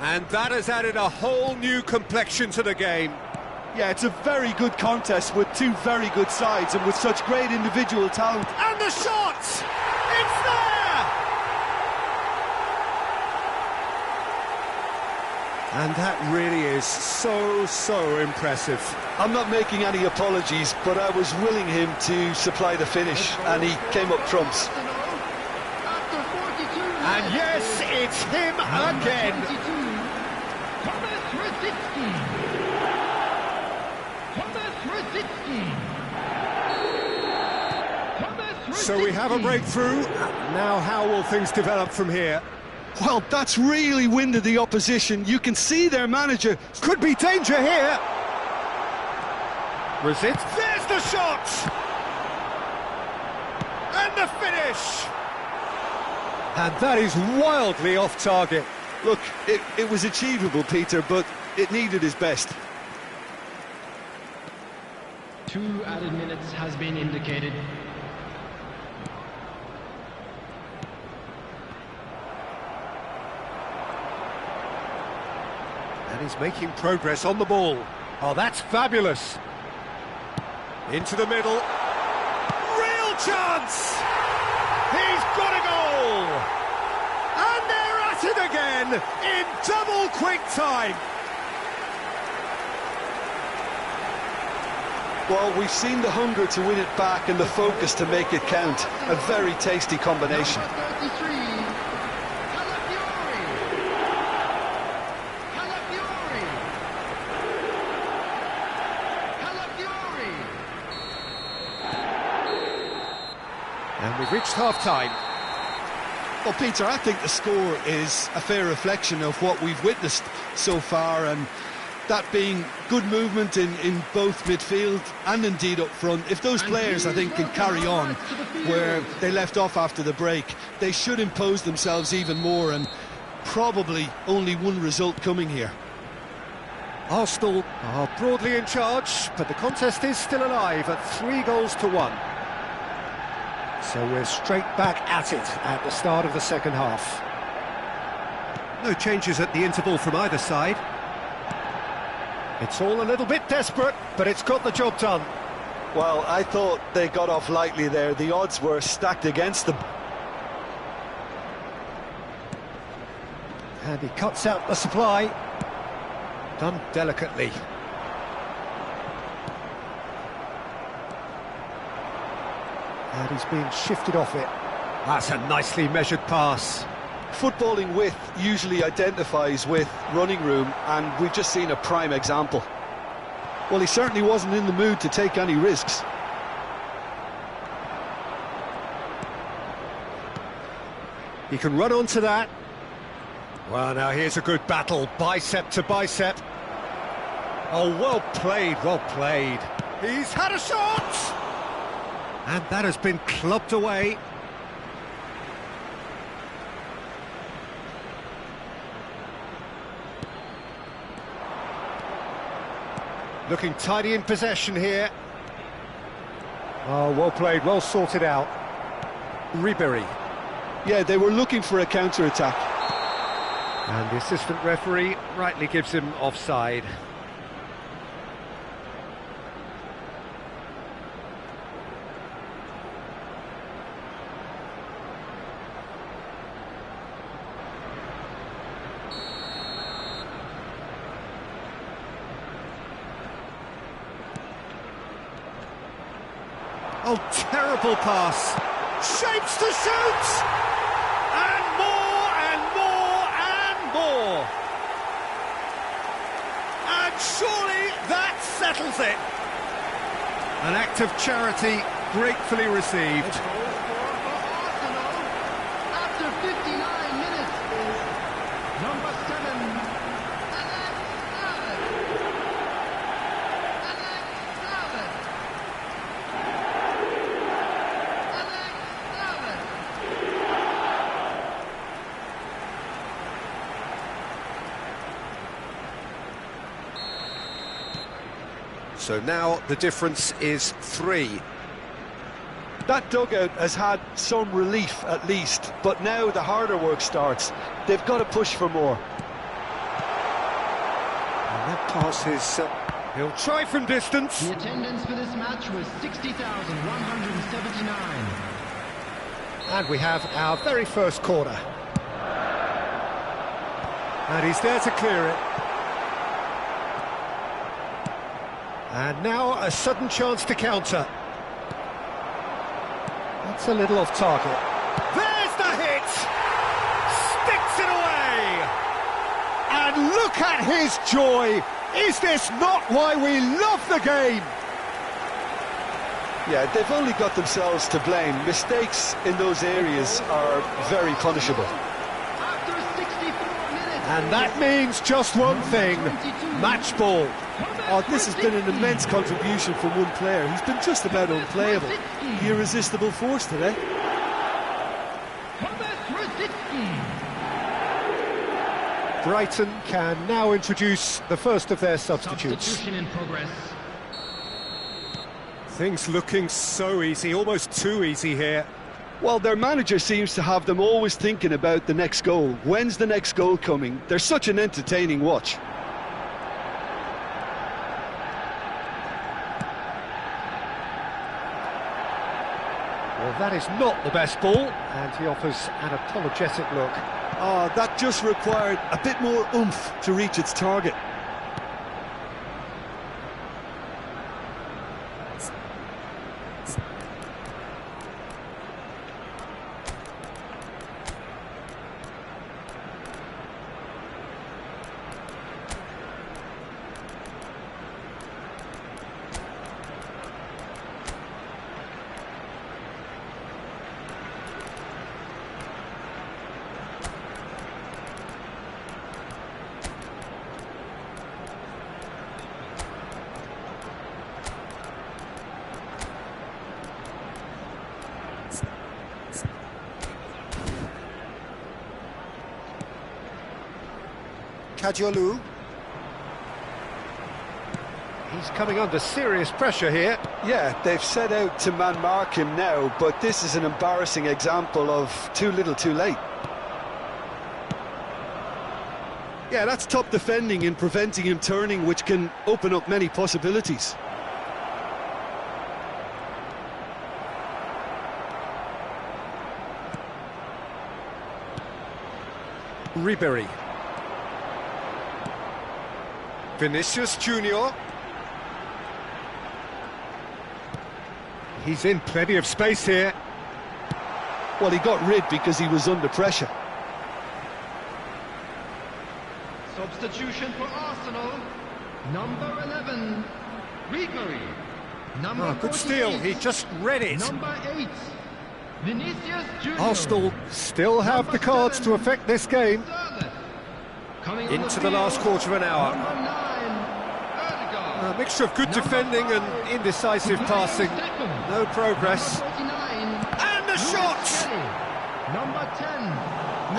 And that has added a whole new complexion to the game. Yeah, it's a very good contest with two very good sides and with such great individual talent. And the shot! It's there! And that really is so impressive. I'm not making any apologies, but I was willing him to supply the finish, and he came up trumps. And yes, it's him again. So we have a breakthrough. Now how will things develop from here? Well, that's really winded the opposition. You can see their manager. Could be danger here. Resist. There's the shot! And the finish! And that is wildly off target. Look, it was achievable, Peter, but it needed his best. 2 added minutes has been indicated. And he's making progress on the ball. Oh, that's fabulous. Into the middle. Real chance! He's got a goal! And they're at it again in double quick time. Well, we've seen the hunger to win it back and the focus to make it count. A very tasty combination. And we've reached half-time. Well, Peter, I think the score is a fair reflection of what we've witnessed so far, and that being good movement in both midfield and indeed up front. If those players, I think, can carry on where they left off after the break, they should impose themselves even more, and probably only one result coming here. Arsenal are broadly in charge, but the contest is still alive at 3-1. So we're straight back at it at the start of the second half. No changes at the interval from either side. It's all a little bit desperate, but it's got the job done. Well, I thought they got off lightly there. The odds were stacked against them. And he cuts out the supply. Done delicately. And he's being shifted off it. That's a nicely measured pass. Footballing width usually identifies with running room, and we've just seen a prime example. Well, he certainly wasn't in the mood to take any risks. He can run onto that. Well, now here's a good battle, bicep to bicep. Oh, well played, well played. He's had a shot! And that has been clubbed away. Looking tidy in possession here. Oh, well played, well sorted out. Ribery. Yeah, they were looking for a counter-attack. And the assistant referee rightly gives him offside. Oh, terrible pass. Shapes to shoot! And more, and more, and more! And surely that settles it! An act of charity gratefully received. After 59 minutes is number 7. So now the difference is 3. That dugout has had some relief at least, but now the harder work starts. They've got to push for more. And that pass is... he'll try from distance. The attendance for this match was 60,179. And we have our very first corner. And he's there to clear it. And now a sudden chance to counter. That's a little off target. There's the hit! Sticks it away! And look at his joy! Is this not why we love the game? Yeah, they've only got themselves to blame. Mistakes in those areas are very punishable. After 64 minutes, And that means just one thing, match ball. Oh, this has been an immense contribution from one player. He's been just about unplayable. The irresistible force today. Brighton can now introduce the first of their substitutes. Substitution in progress. Things looking so easy, almost too easy here. Well, their manager seems to have them always thinking about the next goal. When's the next goal coming? They're such an entertaining watch. Well, that is not the best ball, and he offers an apologetic look. Oh, that just required a bit more oomph to reach its target. Kajolu. He's coming under serious pressure here. Yeah, they've set out to man-mark him now, but this is an embarrassing example of too little too late. Yeah, that's top defending and preventing him turning, which can open up many possibilities. Ribery. Vinicius Junior. He's in plenty of space here. Well, he got rid because he was under pressure. Substitution for Arsenal. Number 11, Ribery. Number Good steal, 48, he just read it. Number 8, Vinicius Junior. Arsenal still have the cards to affect this game. Coming on Into the last quarter of an hour. Number 9, Ødegaard. A mixture of good defending and indecisive passing. No progress. Number 49, And a shot! Number 10,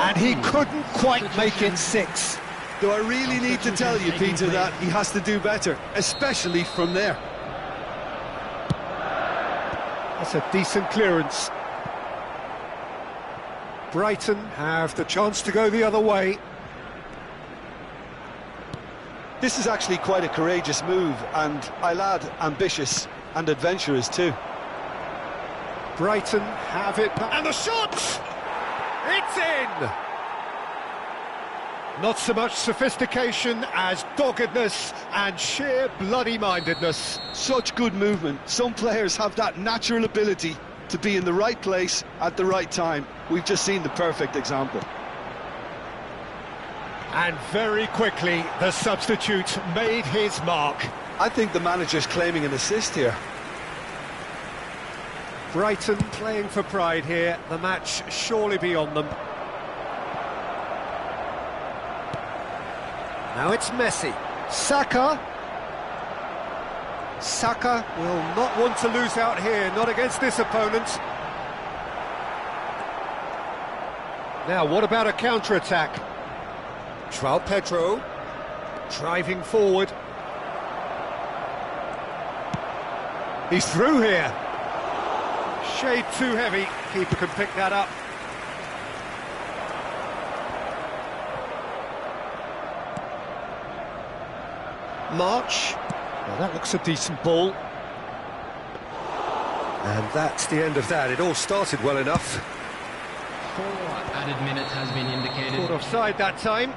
And he couldn't quite make it 6. Do I really need to tell you, Peter, that he has to do better, especially from there? That's a decent clearance. Brighton have the chance to go the other way. This is actually quite a courageous move, and I'll add ambitious and adventurous too. Brighton have it, and the shot! It's in! Not so much sophistication as doggedness and sheer bloody-mindedness. Such good movement. Some players have that natural ability to be in the right place at the right time. We've just seen the perfect example. And very quickly, the substitute made his mark. I think the manager's claiming an assist here. Brighton playing for pride here. The match surely beyond them. Now it's Messi. Saka. Saka will not want to lose out here, not against this opponent. Now, what about a counter-attack? Joao Pedro, driving forward. He's through here. Shade too heavy, keeper can pick that up. March, well, that looks a decent ball. And that's the end of that. It all started well enough. 4 added minutes has been indicated. Caught offside that time.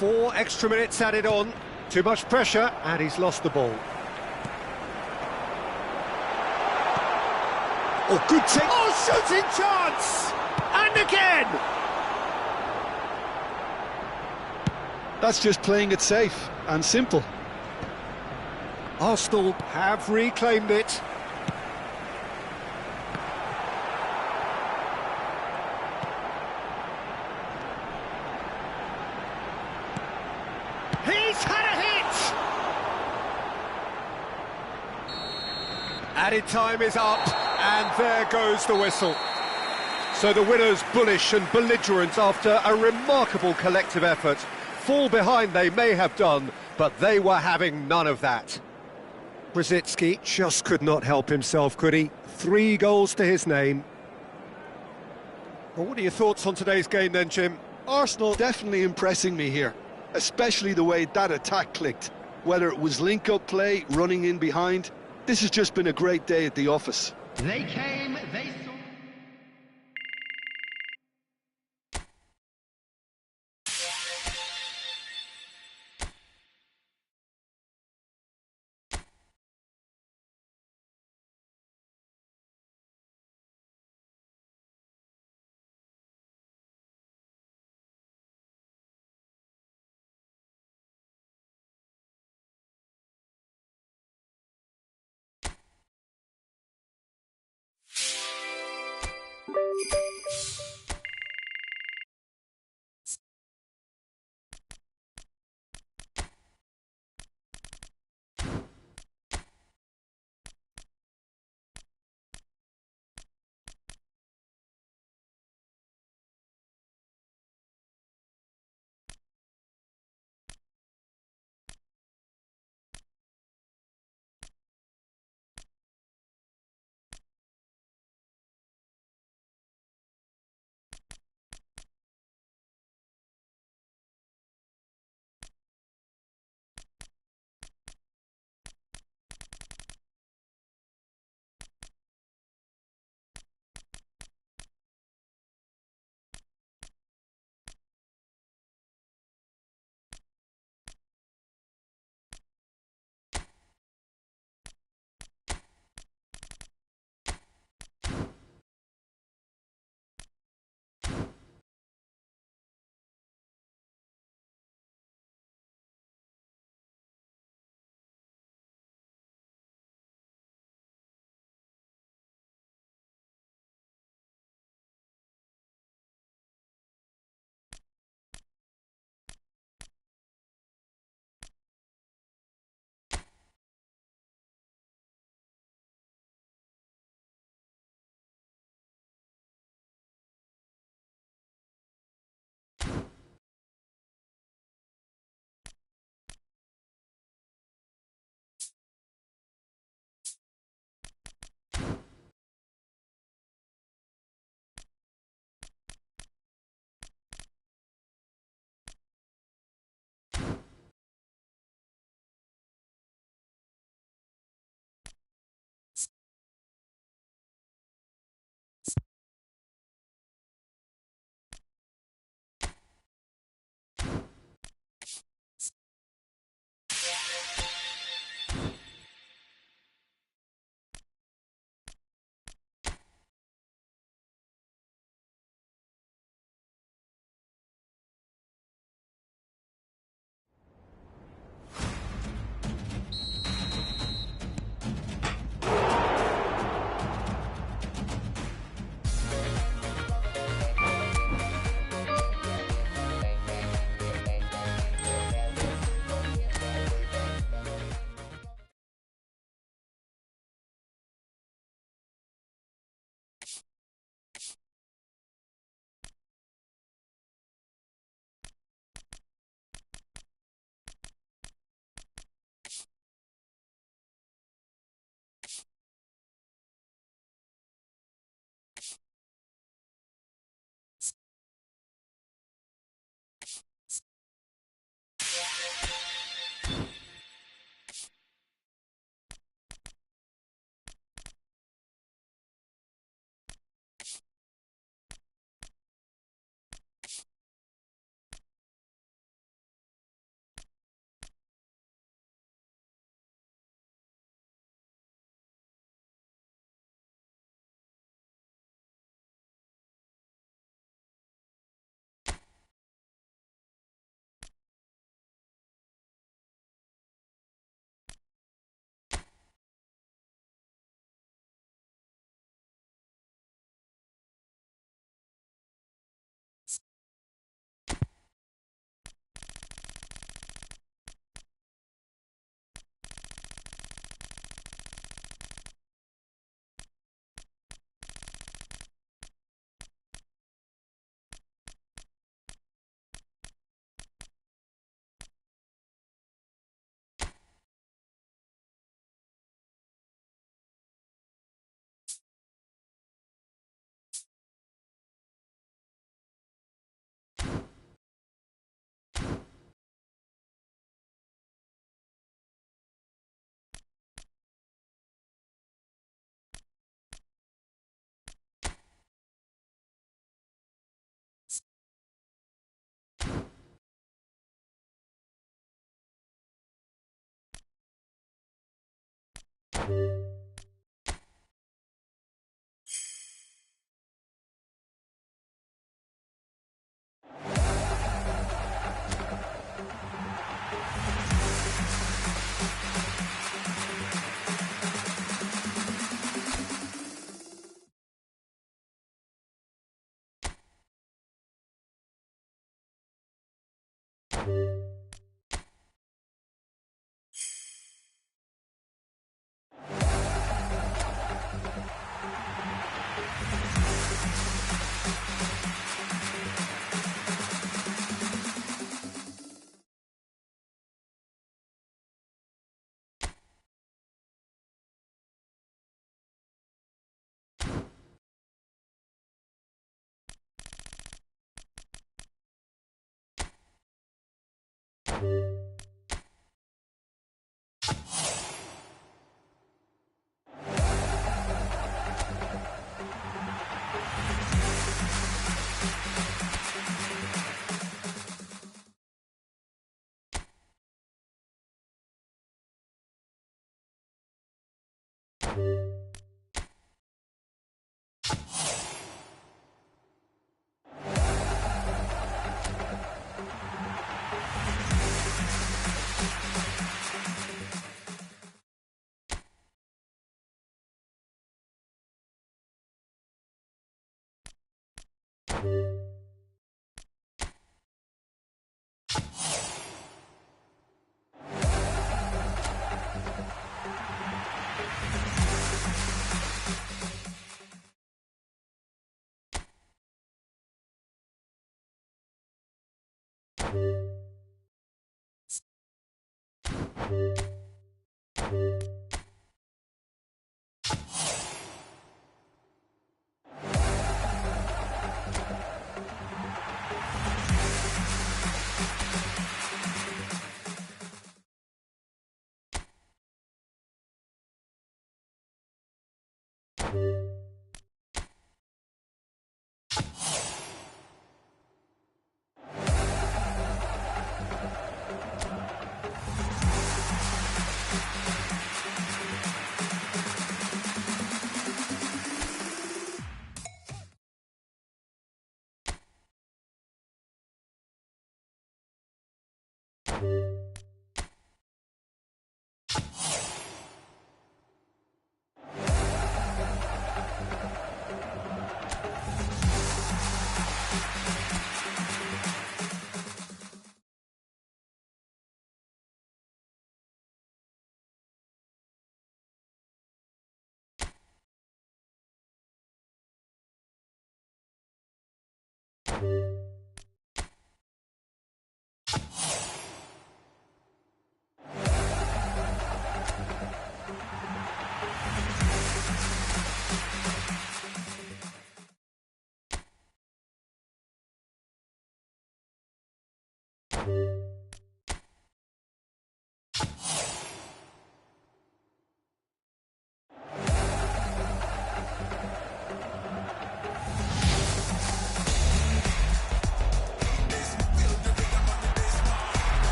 Four extra minutes added on. Too much pressure, and he's lost the ball. Oh, good take. Oh, shooting chance! And again! That's just playing it safe and simple. Arsenal have reclaimed it. He's had a hit! Added time is up, and there goes the whistle. So the winners bullish and belligerent after a remarkable collective effort. Fall behind they may have done, but they were having none of that. Brzezinski just could not help himself, could he? 3 goals to his name. Well, what are your thoughts on today's game then, Jim? Arsenal definitely impressing me here, especially the way that attack clicked. Whether it was link-up play, running in behind, this has just been a great day at the office. They came, they saw.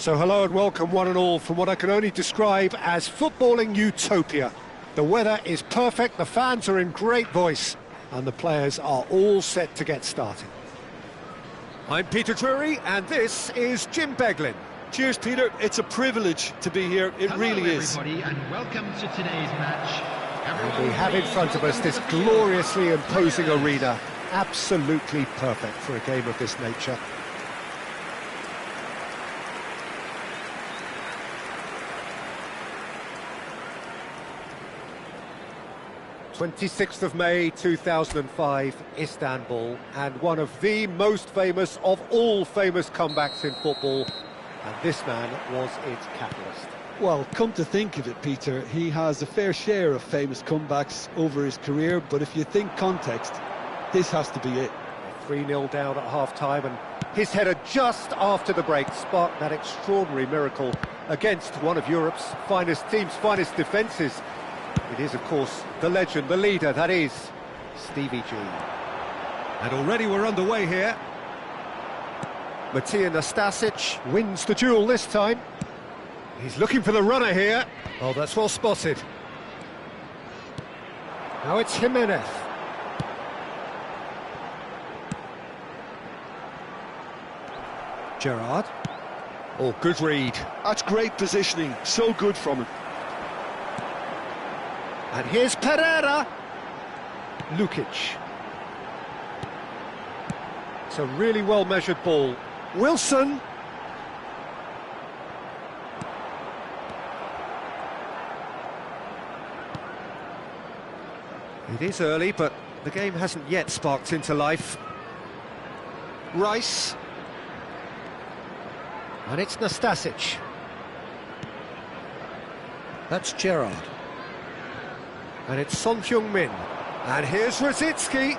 So hello and welcome one and all from what I can only describe as footballing utopia. The weather is perfect, the fans are in great voice, and the players are all set to get started. I'm Peter Drury, and this is Jim Beglin. Cheers, Peter. It's a privilege to be here. It really is. Hello, everybody, and welcome to today's match. And we have in front of us this gloriously imposing arena, absolutely perfect for a game of this nature. 26th of May 2005, Istanbul, and one of the most famous of all famous comebacks in football, and this man was its catalyst. Well, come to think of it, Peter, he has a fair share of famous comebacks over his career, but if you think context, this has to be it. 3-0 down at half-time, and his header just after the break sparked that extraordinary miracle against one of Europe's finest teams, finest defences. It is, of course, the legend, the leader, that is Stevie G. And already we're underway here. Matija Nastasic wins the duel this time. He's looking for the runner here. Oh, that's well spotted. Now it's Jimenez. Gerrard. Oh, good read. That's great positioning, so good from him. And here's Pereira. Lukic. It's a really well-measured ball. Wilson. It is early, but the game hasn't yet sparked into life. Rice. And it's Nastasic. That's Gerrard. And it's Son Heung-min. And here's Rosicki.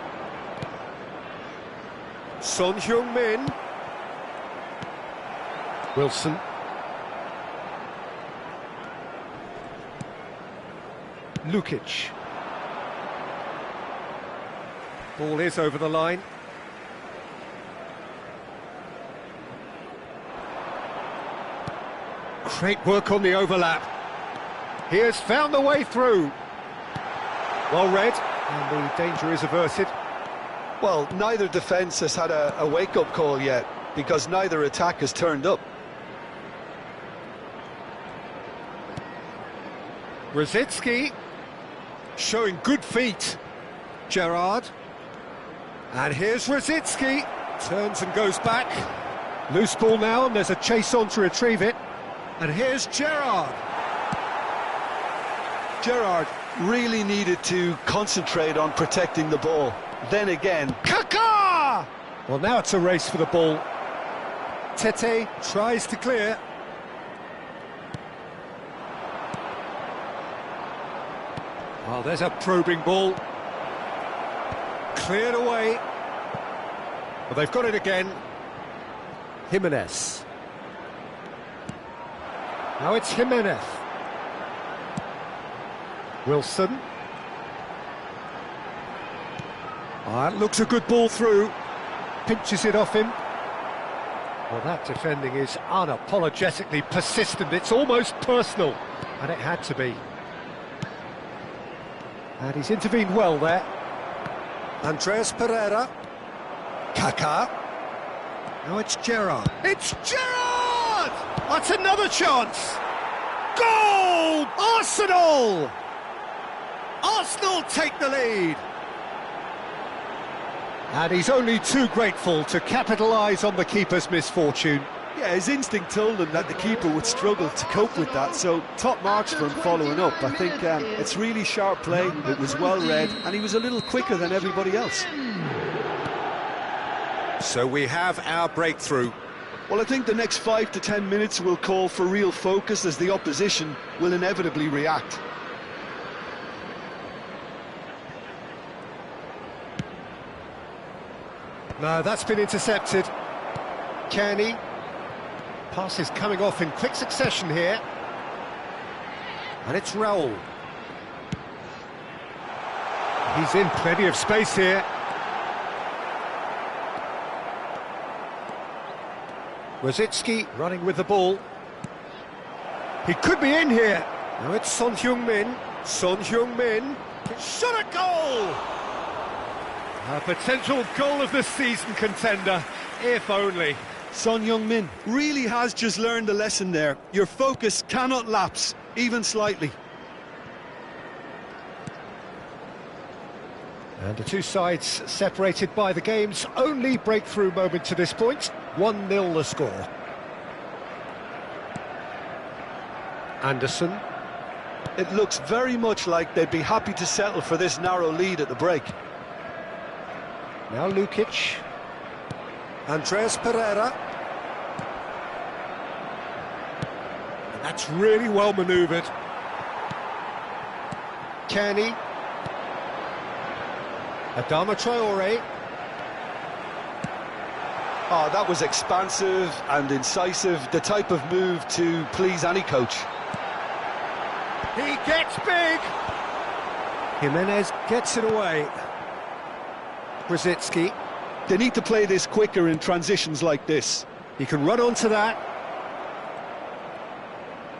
Son Heung-min. Wilson. Lukic. Ball is over the line. Great work on the overlap. He has found the way through. Well read, and the danger is averted. Well, neither defence has had a wake-up call yet, because neither attack has turned up. Rosicki showing good feet. Gerrard. And here's Rosicki. Turns and goes back. Loose ball now, and there's a chase on to retrieve it. And here's Gerrard. Gerrard really needed to concentrate on protecting the ball. Then again, Kaká! Well, now it's a race for the ball. Tete tries to clear. Oh, there's a probing ball. Cleared away. Well, they've got it again. Jimenez. Now it's Jimenez. Wilson. That looks a good ball through. Pinches it off him. Well, that defending is unapologetically persistent. It's almost personal. And it had to be. And he's intervened well there. Andreas Pereira. Kaká. Now it's Gerrard. It's Gerrard! That's another chance! Goal! Arsenal! Arsenal take the lead! And he's only too grateful to capitalise on the keeper's misfortune. yeah, his instinct told him that the keeper would struggle to cope with that, so top marks for him following up. I think it's really sharp play, it was well read, and he was a little quicker than everybody else. So we have our breakthrough. Well, I think the next 5 to 10 minutes will call for real focus, as the opposition will inevitably react. No, that's been intercepted. Kearney. Pass is coming off in quick succession here. And it's Raul. He's in plenty of space here. Rosicki running with the ball. He could be in here. Now it's Son Heung-min. Son Heung-min. Shot at goal! A potential goal of the season contender, if only. Son Heung-min really has just learned a lesson there. Your focus cannot lapse, even slightly. And the two sides separated by the game's only breakthrough moment to this point. 1-0 the score. Anderson. It looks very much like they'd be happy to settle for this narrow lead at the break. Now Lukic. Andreas Pereira. And that's really well manoeuvred. Kenny. Adama Traore. Oh, that was expansive and incisive, the type of move to please any coach. He gets big! Jimenez gets it away. Brzezinski. They need to play this quicker in transitions like this. He can run onto that.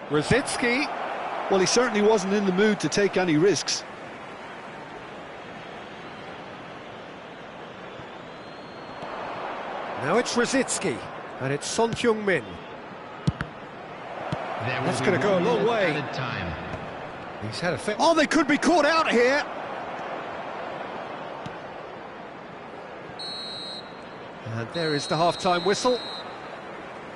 Brzezinski. Well, he certainly wasn't in the mood to take any risks. Now it's Brzezinski, and it's Son Heung-min. That's going to go a long way. He's had a fit. Oh, they could be caught out here. And there is the half-time whistle.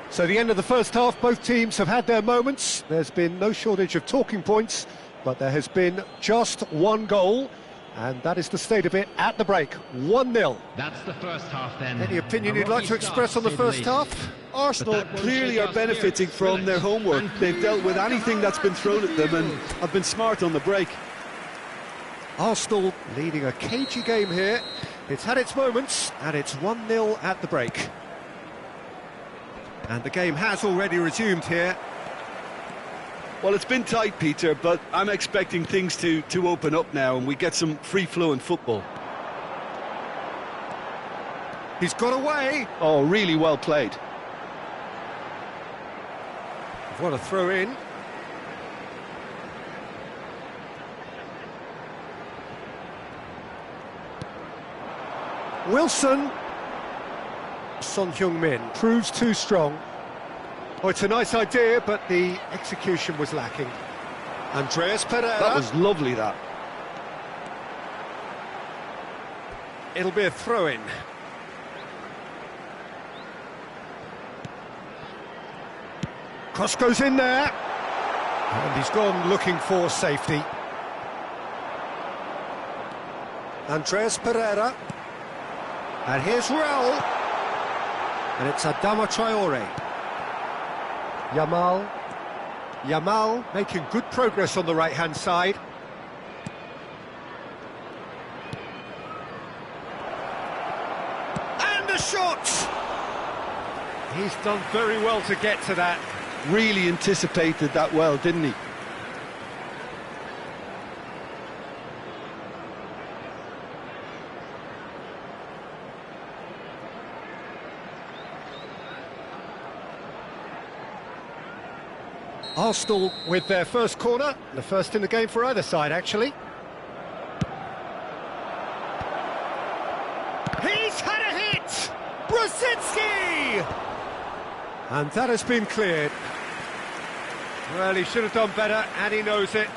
So the end of the first half, both teams have had their moments. There's been no shortage of talking points, but there has been just one goal. And that is the state of it at the break, 1-0. That's the first half then. Any opinion you'd like to express on the first half? Arsenal clearly are benefiting from their homework. They've dealt with anything that's been thrown at them and have been smart on the break. Arsenal leading a cagey game here. It's had its moments, and it's 1-0 at the break. And the game has already resumed here. Well, it's been tight, Peter, but I'm expecting things to open up now and we get some free-flowing football. He's got away. Oh, really well played. What a throw in. Wilson. Son Heung-min proves too strong. Oh, it's a nice idea, but the execution was lacking. Andreas Pereira. That was lovely, that. It'll be a throw-in. Cross goes in there. And he's gone looking for safety. Andreas Pereira. And here's Raul. And it's Adama Traore. Yamal making good progress on the right-hand side. And the shot! He's done very well to get to that. Really anticipated that well, didn't he? Arsenal with their first corner, the first in the game for either side, actually. He's had a hit! Brzezinski! And that has been cleared. Well, he should have done better, and he knows it.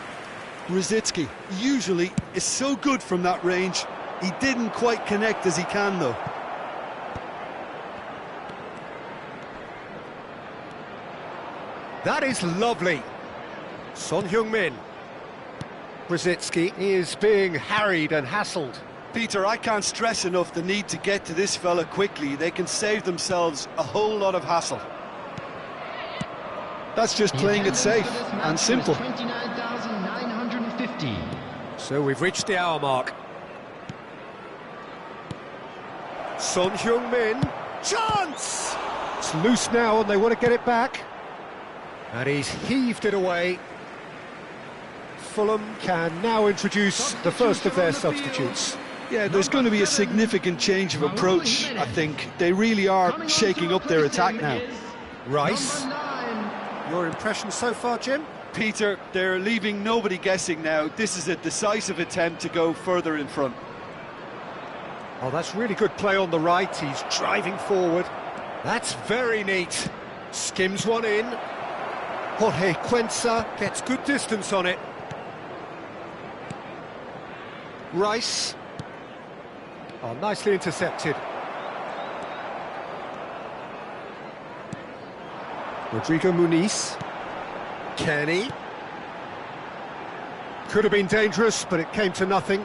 Brzezinski usually is so good from that range. He didn't quite connect as he can, though. That is lovely. Son Heung-min. Brzezinski is being harried and hassled. Peter, I can't stress enough the need to get to this fella quickly. They can save themselves a whole lot of hassle. That's just playing it safe and simple. 29,950. So we've reached the hour mark. Son Heung-min. Chance! It's loose now and they want to get it back. And he's heaved it away. Fulham can now introduce the first of their substitutes. Yeah, there's going to be a significant change of approach, I think. They really are shaking up their attack now. Rice. Your impression so far, Jim? Peter, they're leaving nobody guessing now. This is a decisive attempt to go further in front. Oh, that's really good play on the right. He's driving forward. That's very neat. Skims one in. Jorge Cuenca gets good distance on it. Rice. Oh, nicely intercepted. Rodrigo Muniz. Kenny. Could have been dangerous, but it came to nothing.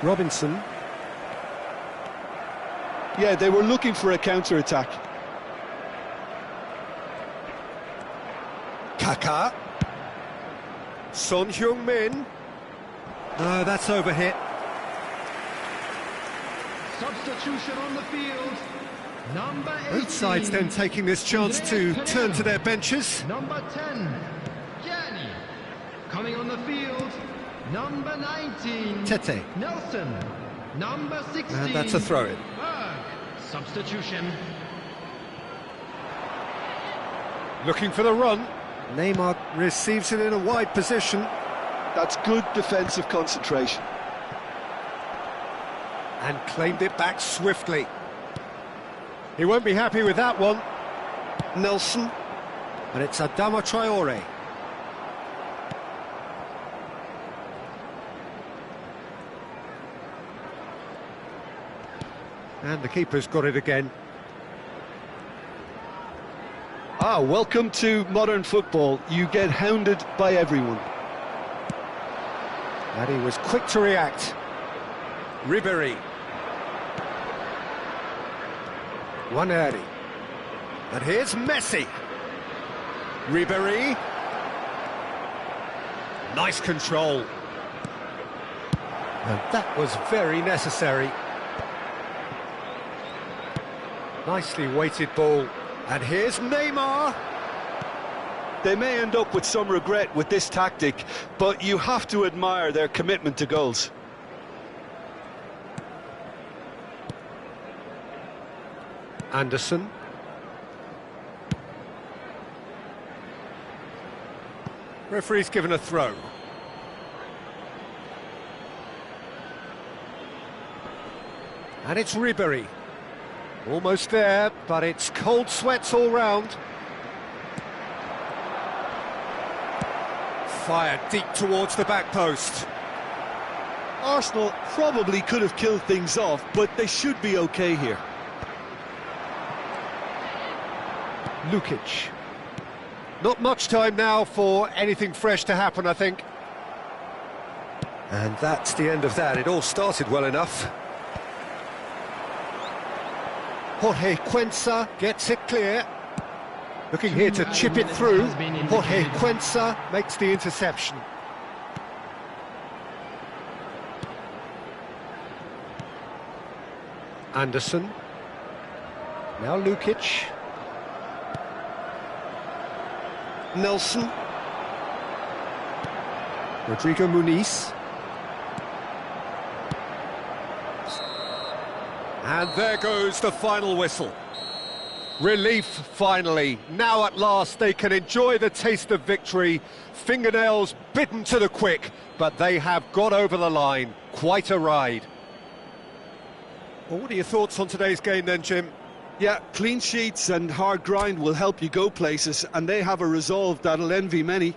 Robinson. Yeah, they were looking for a counter-attack. Kaká. Son Heung-min. No, that's overhit. Substitution on the field. Number 18. Both sides then taking this chance to turn to their benches. Number 10, Gianni. Coming on the field, number 19, Tete. Nelson. Number 16, And that's a throw-in. Berg. Substitution. Looking for the run. Neymar receives it in a wide position. That's good defensive concentration. And claimed it back swiftly. He won't be happy with that one. Nelson. And it's Adama Traore. And the keeper's got it again. Ah, welcome to modern football. You get hounded by everyone. And he was quick to react. Ribéry. Waneri. And here's Messi. Ribéry. Nice control. And that was very necessary. Nicely weighted ball. And here's Neymar. They may end up with some regret with this tactic, but you have to admire their commitment to goals. Anderson. Referee's given a throw. And it's Ribéry. Almost there, but it's cold sweats all round. Fired deep towards the back post. Arsenal probably could have killed things off, but they should be okay here. Lukic. Not much time now for anything fresh to happen, I think. And that's the end of that. It all started well enough. Jorge Cuenca gets it clear. Looking here to chip it through. Jorge Cuenca makes the interception. Anderson. Now Lukic. Nelson. Rodrigo Muniz. And there goes the final whistle. Relief, finally. Now at last they can enjoy the taste of victory. Fingernails bitten to the quick, but they have got over the line. Quite a ride. Well, what are your thoughts on today's game then, Jim? Yeah, clean sheets and hard grind will help you go places, and they have a resolve that'll envy many.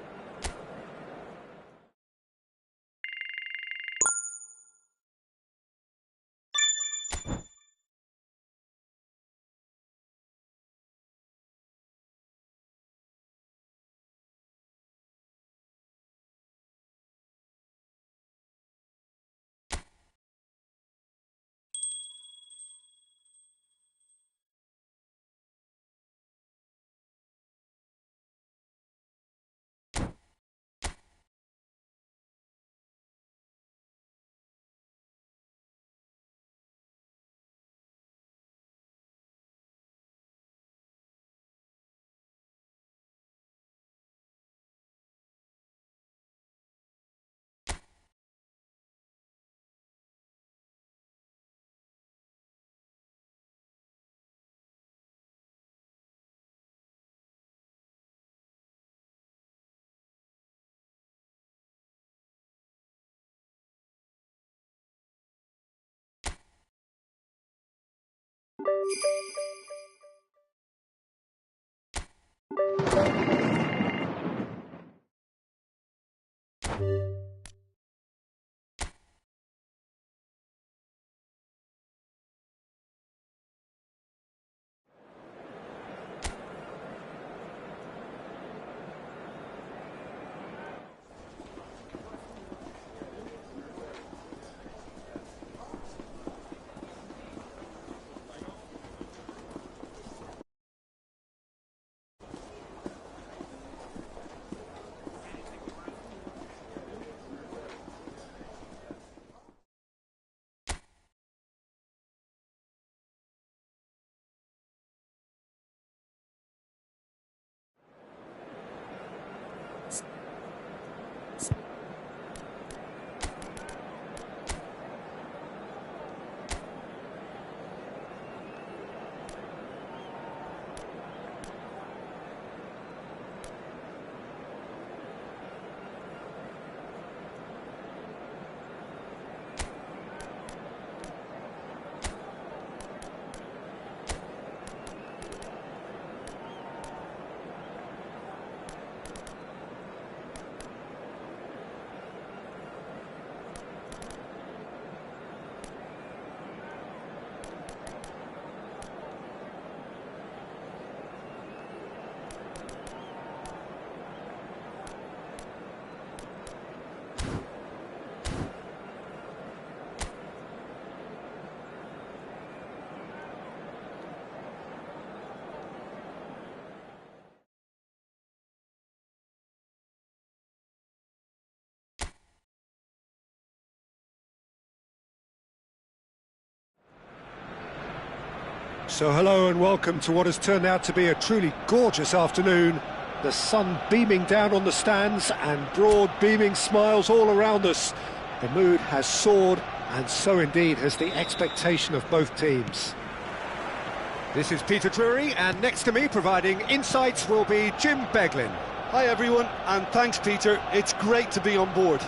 So hello and welcome to what has turned out to be a truly gorgeous afternoon. The sun beaming down on the stands and broad beaming smiles all around us. The mood has soared, and so indeed has the expectation of both teams. This is Peter Drury, and next to me providing insights will be Jim Beglin. Hi everyone, and thanks Peter, it's great to be on board.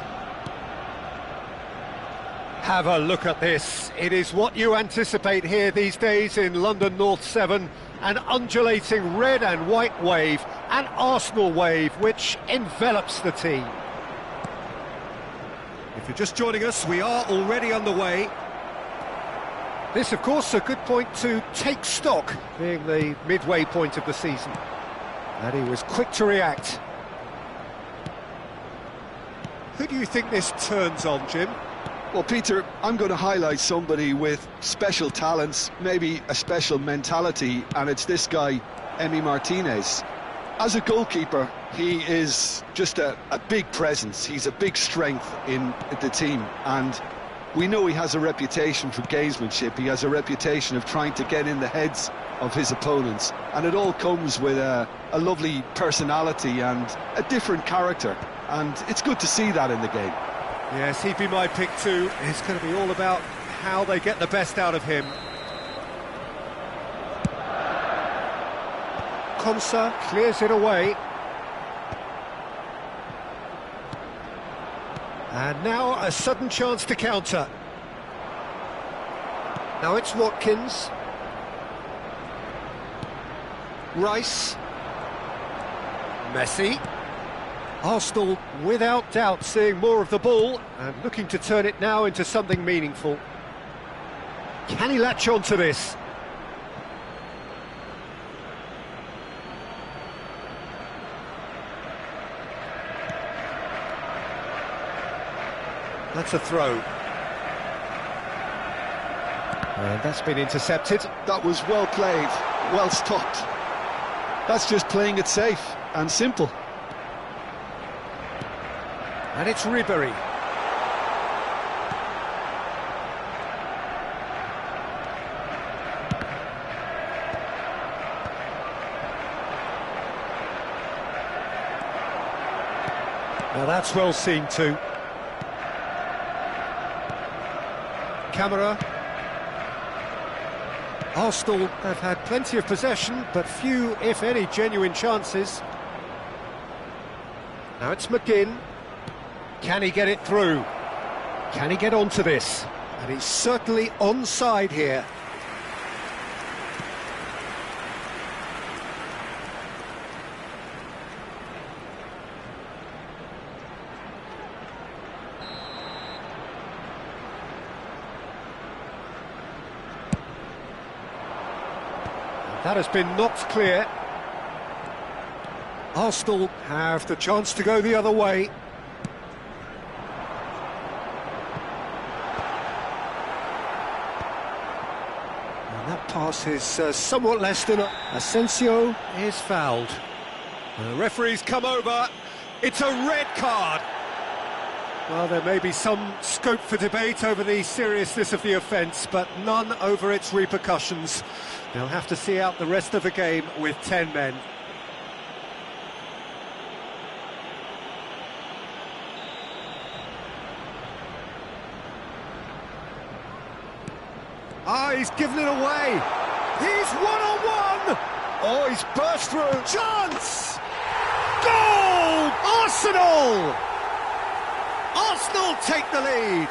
Have a look at this. It is what you anticipate here these days in London North 7. An undulating red and white wave, an Arsenal wave which envelops the team. If you're just joining us, we are already underway. This, of course, a good point to take stock, being the midway point of the season. And he was quick to react. Who do you think this turns on, Jim? Well, Peter, I'm going to highlight somebody with special talents, maybe a special mentality, and it's this guy, Emi Martinez. As a goalkeeper, he is just a big presence. He's a big strength in the team, and we know he has a reputation for gamesmanship. He has a reputation of trying to get in the heads of his opponents, and it all comes with a lovely personality and a different character, and it's good to see that in the game. Yes, he'd be my pick too. It's going to be all about how they get the best out of him. Konsa clears it away. And now a sudden chance to counter. Now it's Watkins. Rice. Messi. Arsenal, without doubt, seeing more of the ball and looking to turn it now into something meaningful. Can he latch on to this? That's a throw. And that's been intercepted. That was well played, well stopped. That's just playing it safe and simple. And it's Ribery. Now that's well seen too. Camera. Arsenal have had plenty of possession, but few, if any, genuine chances. Now it's McGinn. Can he get it through? Can he get onto this? And he's certainly onside here. That has been knocked clear. Arsenal have the chance to go the other way. And that pass is somewhat less than... Asensio is fouled. And the referee's come over. It's a red card. Well, there may be some scope for debate over the seriousness of the offence, but none over its repercussions. They'll have to see out the rest of the game with 10 men. Ah, he's given it away. He's one-on-one. Oh, he's burst through. Chance! Goal! Arsenal! Arsenal take the lead.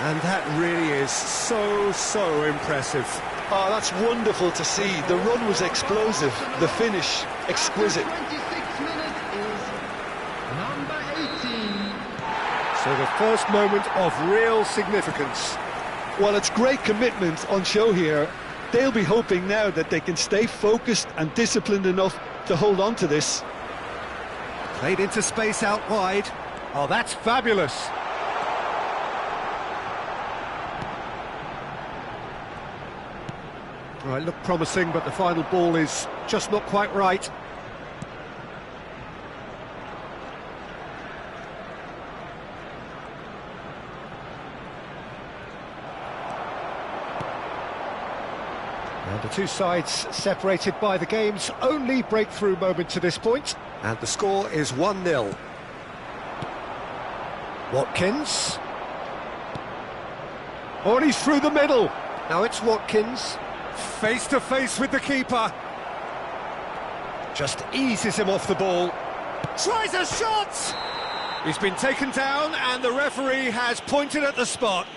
And that really is so impressive. Oh, that's wonderful to see. The run was explosive, the finish exquisite. 26 minutes is number 18. So the first moment of real significance. Well, it's great commitment on show here. They'll be hoping now that they can stay focused and disciplined enough to hold on to this. Played into space out wide. Oh, that's fabulous. Well, it looked promising, but the final ball is just not quite right. And the two sides separated by the game's only breakthrough moment to this point. And the score is 1-0. Watkins. Oh, and he's through the middle. Now it's Watkins. Face to face with the keeper. Just eases him off the ball. Tries a shot! He's been taken down and the referee has pointed at the spot.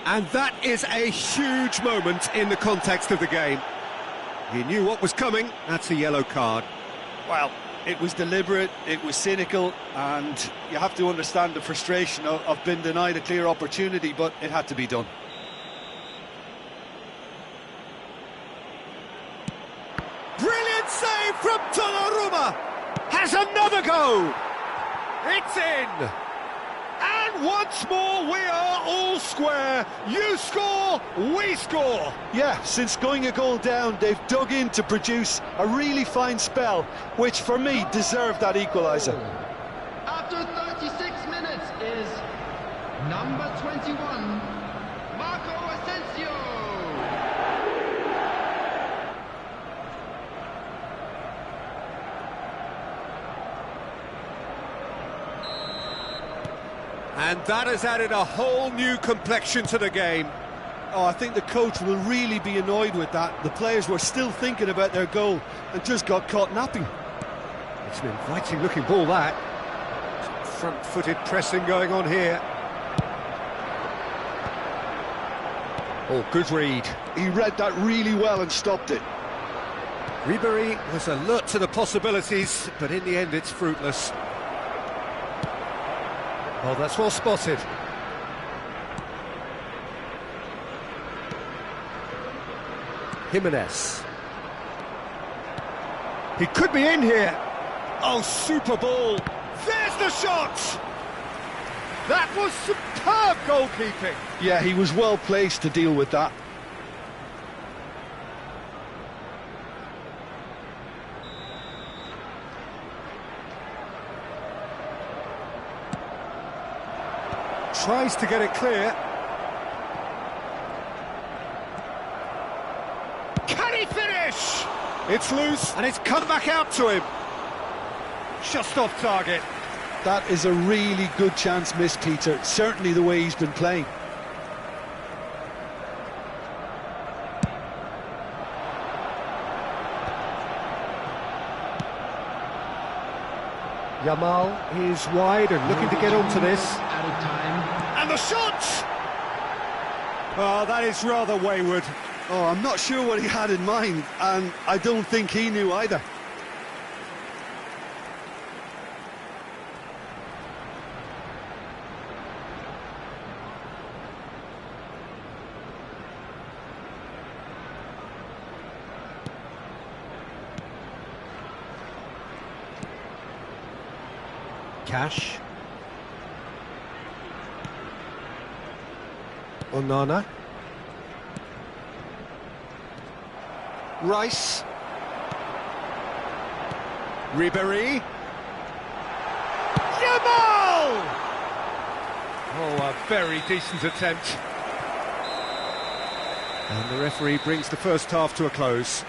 And that is a huge moment in the context of the game. He knew what was coming. That's a yellow card. Well, it was deliberate, it was cynical, and you have to understand the frustration of being denied a clear opportunity, but it had to be done. Brilliant save from Donnarumma! Has another go! It's in! And once more we are all square. You score, we score. Yeah, since going a goal down, they've dug in to produce a really fine spell, which for me deserved that equaliser. After 36 minutes is number 21, Marco Asensio. And that has added a whole new complexion to the game. Oh, I think the coach will really be annoyed with that. The players were still thinking about their goal and just got caught napping. It's an inviting looking ball, that. Front-footed pressing going on here. Oh, good read. He read that really well and stopped it. Ribery was alert to the possibilities, but in the end it's fruitless. Oh, that's well spotted. Jimenez. He could be in here. Oh, super ball. There's the shot! That was superb goalkeeping. Yeah, he was well placed to deal with that. Tries to get it clear. Can he finish? It's loose and it's come back out to him. Just off target. That is a really good chance missed, Peter. Certainly the way he's been playing. Yamal is wide and looking to get onto this. Out of time. And the shot! Oh, that is rather wayward. Oh, I'm not sure what he had in mind, and I don't think he knew either. Cash. Onana. Rice. Ribéry. Yamal! Oh, a very decent attempt. And the referee brings the first half to a close.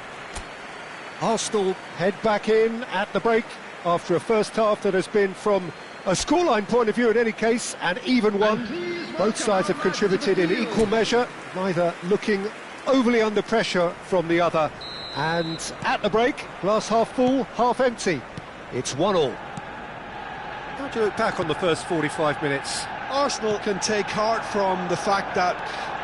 Arsenal head back in at the break after a first half that has been, from a scoreline point of view in any case, an even one. Both sides have contributed in equal measure, neither looking overly under pressure from the other. And at the break, glass half full, half empty. It's 1-1. How do you look back on the first 45 minutes? Arsenal can take heart from the fact that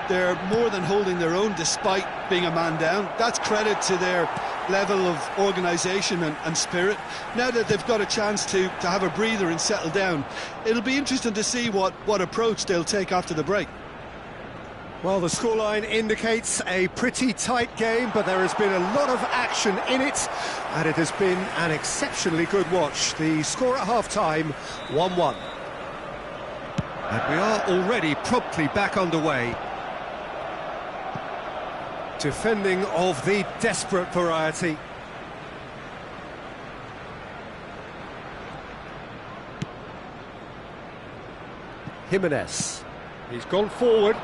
they're more than holding their own despite being a man down. That's credit to their level of organisation and spirit. Now that they've got a chance to have a breather and settle down, it'll be interesting to see what approach they'll take after the break. Well, the scoreline indicates a pretty tight game, but there has been a lot of action in it, and it has been an exceptionally good watch. The score at half-time, 1-1. And we are already promptly back underway. Defending of the desperate variety. Jimenez. He's gone forward.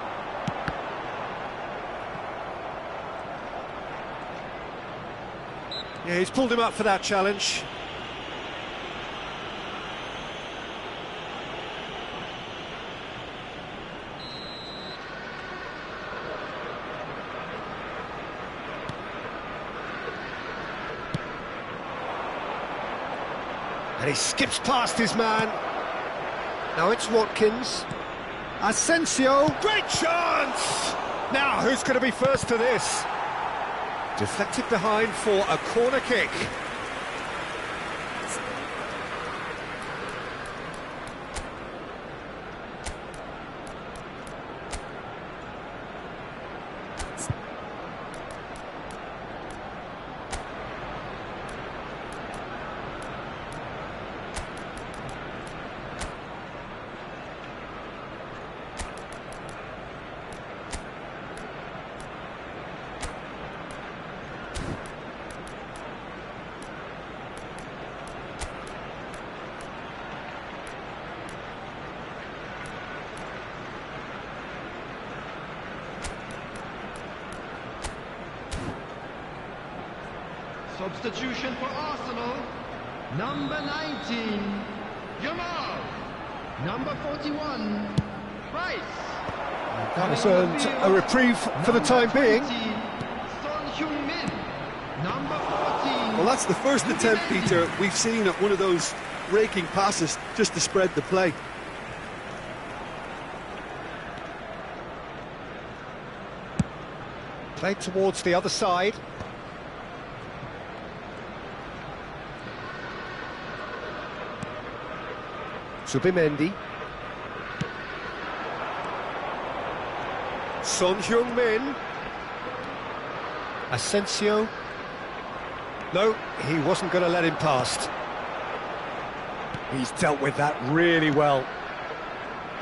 Yeah, he's pulled him up for that challenge. And he skips past his man. Now it's Watkins. Asensio, great chance! Now, who's going to be first to this? Deflected behind for a corner kick. Substitution for Arsenal. Number 19, Yamal. Number 41, Rice. That has earned a reprieve for the time being. Number 14. Well, that's the first attempt, Peter, we've seen at one of those raking passes just to spread the play. Played towards the other side. Zubimendi. Son Heung-min. Asensio. No, he wasn't going to let him past. He's dealt with that really well.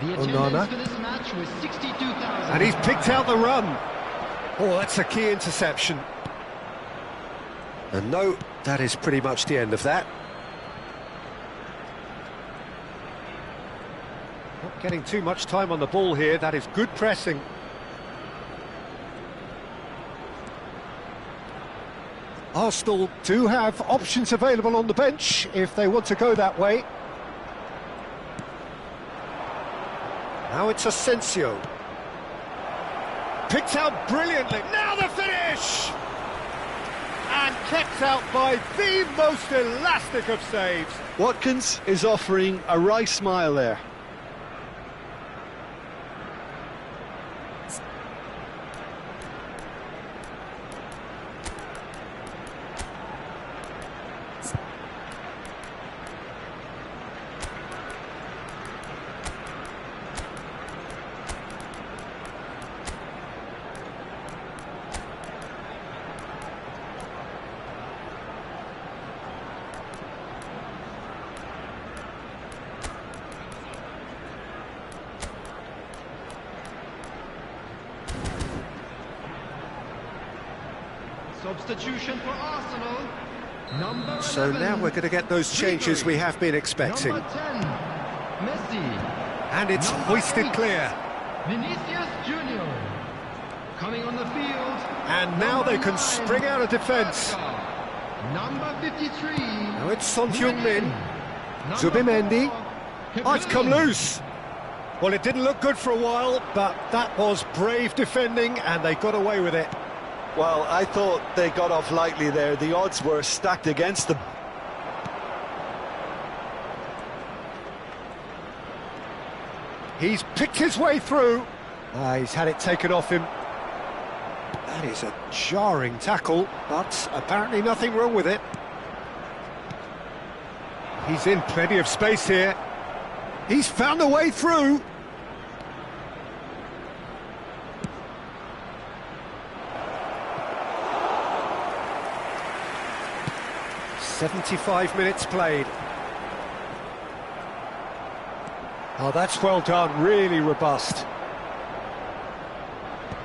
The Onana. attendance for this match was 62,000. And he's picked out the run. Oh, that's a key interception. And no, that is pretty much the end of that. Not getting too much time on the ball here. That is good pressing. Arsenal do have options available on the bench if they want to go that way. Now it's Asensio. Picked out brilliantly. Now the finish! And kept out by the most elastic of saves. Watkins is offering a wry smile there. Substitution for Arsenal. Number So 11, now we're going to get those changes we have been expecting. Number 10, Messi. And it's Number hoisted 8, clear. Vinicius Junior. Coming on the field. And now they can spring out of defence. Number 53. Now it's Son Heung-min. Zubimendi. Oh, it's come loose. Well, it didn't look good for a while, but that was brave defending, and they got away with it. Well, I thought they got off lightly there. The odds were stacked against them. He's picked his way through. He's had it taken off him. That is a jarring tackle, but apparently nothing wrong with it. He's in plenty of space here. He's found a way through. "75 minutes played." Oh, that's well done, really robust.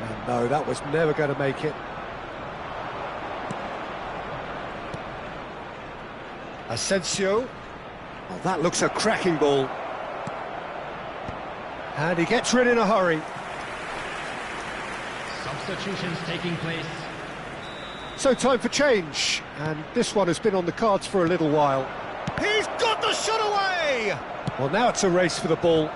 And no, that was never going to make it. Asensio. Oh, that looks a cracking ball. And he gets rid in a hurry. Substitutions taking place. So time for change, and this one has been on the cards for a little while. He's got the shot away! Well, now it's a race for the ball.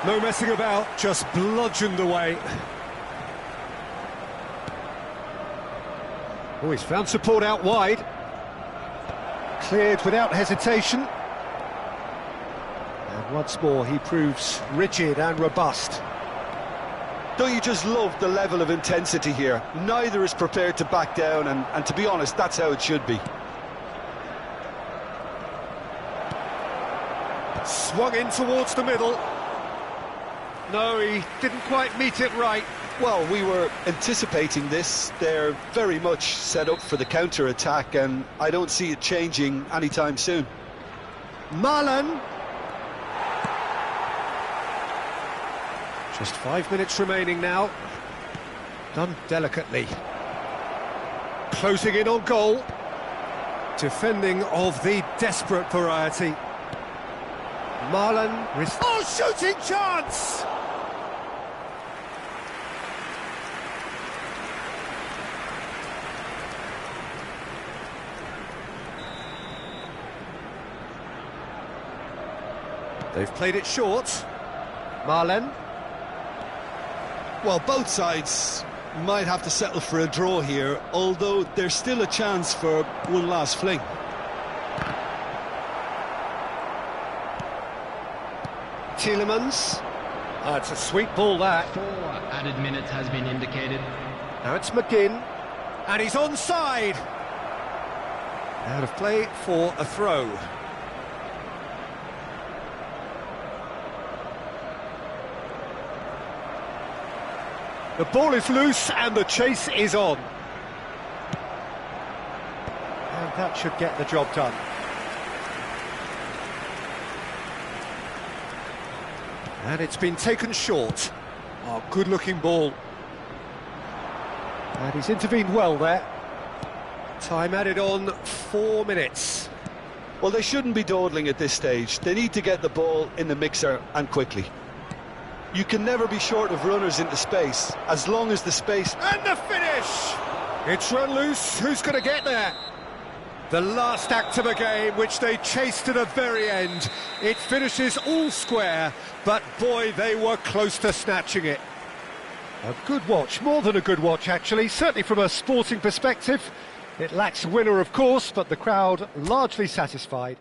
No messing about, just bludgeoned away. Oh, he's found support out wide. Cleared without hesitation. And once more, he proves rigid and robust. Don't you just love the level of intensity here? Neither is prepared to back down, and to be honest, that's how it should be. Swung in towards the middle. No, he didn't quite meet it right. Well, we were anticipating this. They're very much set up for the counter-attack, and I don't see it changing anytime soon. Marlon. Just 5 minutes remaining now. Done delicately. Closing in on goal. Defending of the desperate variety. Marlon. Oh, shooting chance! They've played it short. Marlon. Well, both sides might have to settle for a draw here, although there's still a chance for one last fling. Tielemans. It's a sweet ball, that. 4 added minutes has been indicated. Now it's McGinn. And he's onside. Out of play for a throw. The ball is loose and the chase is on. And that should get the job done. And it's been taken short. Oh, good-looking ball. And he's intervened well there. Time added on 4 minutes. Well, they shouldn't be dawdling at this stage. They need to get the ball in the mixer and quickly. You can never be short of runners into space, as long as the space... And the finish! It's run loose, who's going to get there? The last act of a game, which they chased to the very end. It finishes all square, but boy, they were close to snatching it. A good watch, more than a good watch actually, certainly from a sporting perspective. It lacks a winner, of course, but the crowd largely satisfied.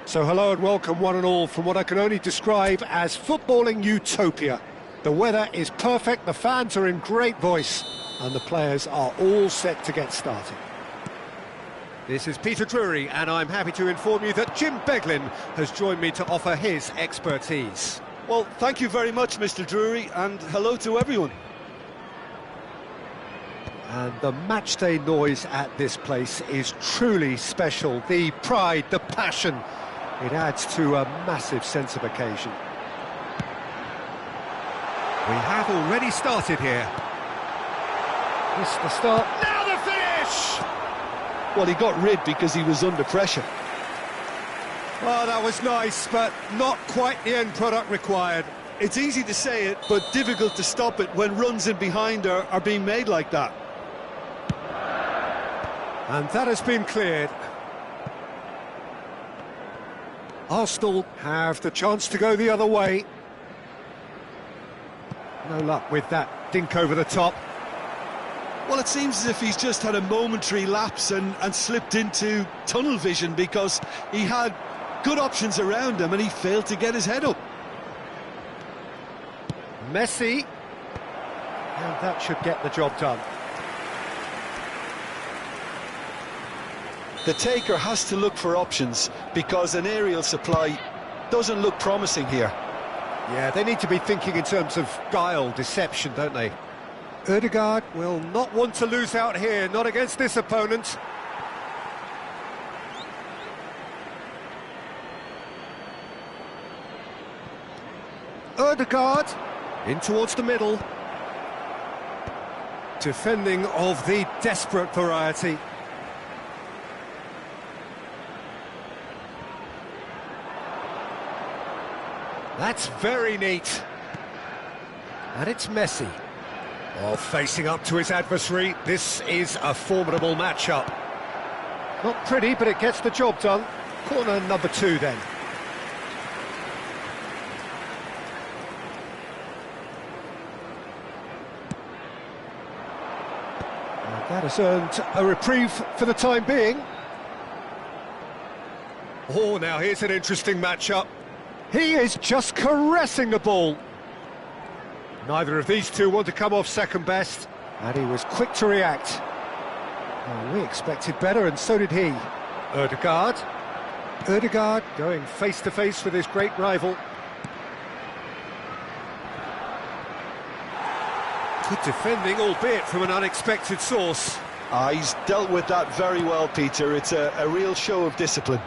So hello and welcome one and all from what I can only describe as footballing utopia. The weather is perfect, the fans are in great voice, and the players are all set to get started. This is Peter Drury, and I'm happy to inform you that Jim Beglin has joined me to offer his expertise. Well, thank you very much, Mr. Drury, and hello to everyone. And the matchday noise at this place is truly special. The pride, the passion, it adds to a massive sense of occasion. We have already started here. This the start. Now the finish! Well, he got rid because he was under pressure. Oh, that was nice, but not quite the end product required. It's easy to say it, but difficult to stop it when runs in behind are being made like that. And that has been cleared. Arsenal have the chance to go the other way. No luck with that dink over the top. Well, it seems as if he's just had a momentary lapse and slipped into tunnel vision because he had good options around him and he failed to get his head up. Messi. And that should get the job done. The taker has to look for options because an aerial supply doesn't look promising here. Yeah, they need to be thinking in terms of guile, deception, don't they? Ødegaard will not want to lose out here, not against this opponent. Ødegaard in towards the middle. Defending of the desperate variety. That's very neat. And it's Messi. Oh, facing up to his adversary. This is a formidable matchup. Not pretty, but it gets the job done. Corner number 2 then. And that has earned a reprieve for the time being. Oh, now here's an interesting matchup. He is just caressing the ball. Neither of these two want to come off second best, and he was quick to react. Well, we expected better, and so did he. Ødegaard. Ødegaard going face-to-face with his great rival. Good defending, albeit from an unexpected source. He's dealt with that very well, Peter. It's a real show of discipline.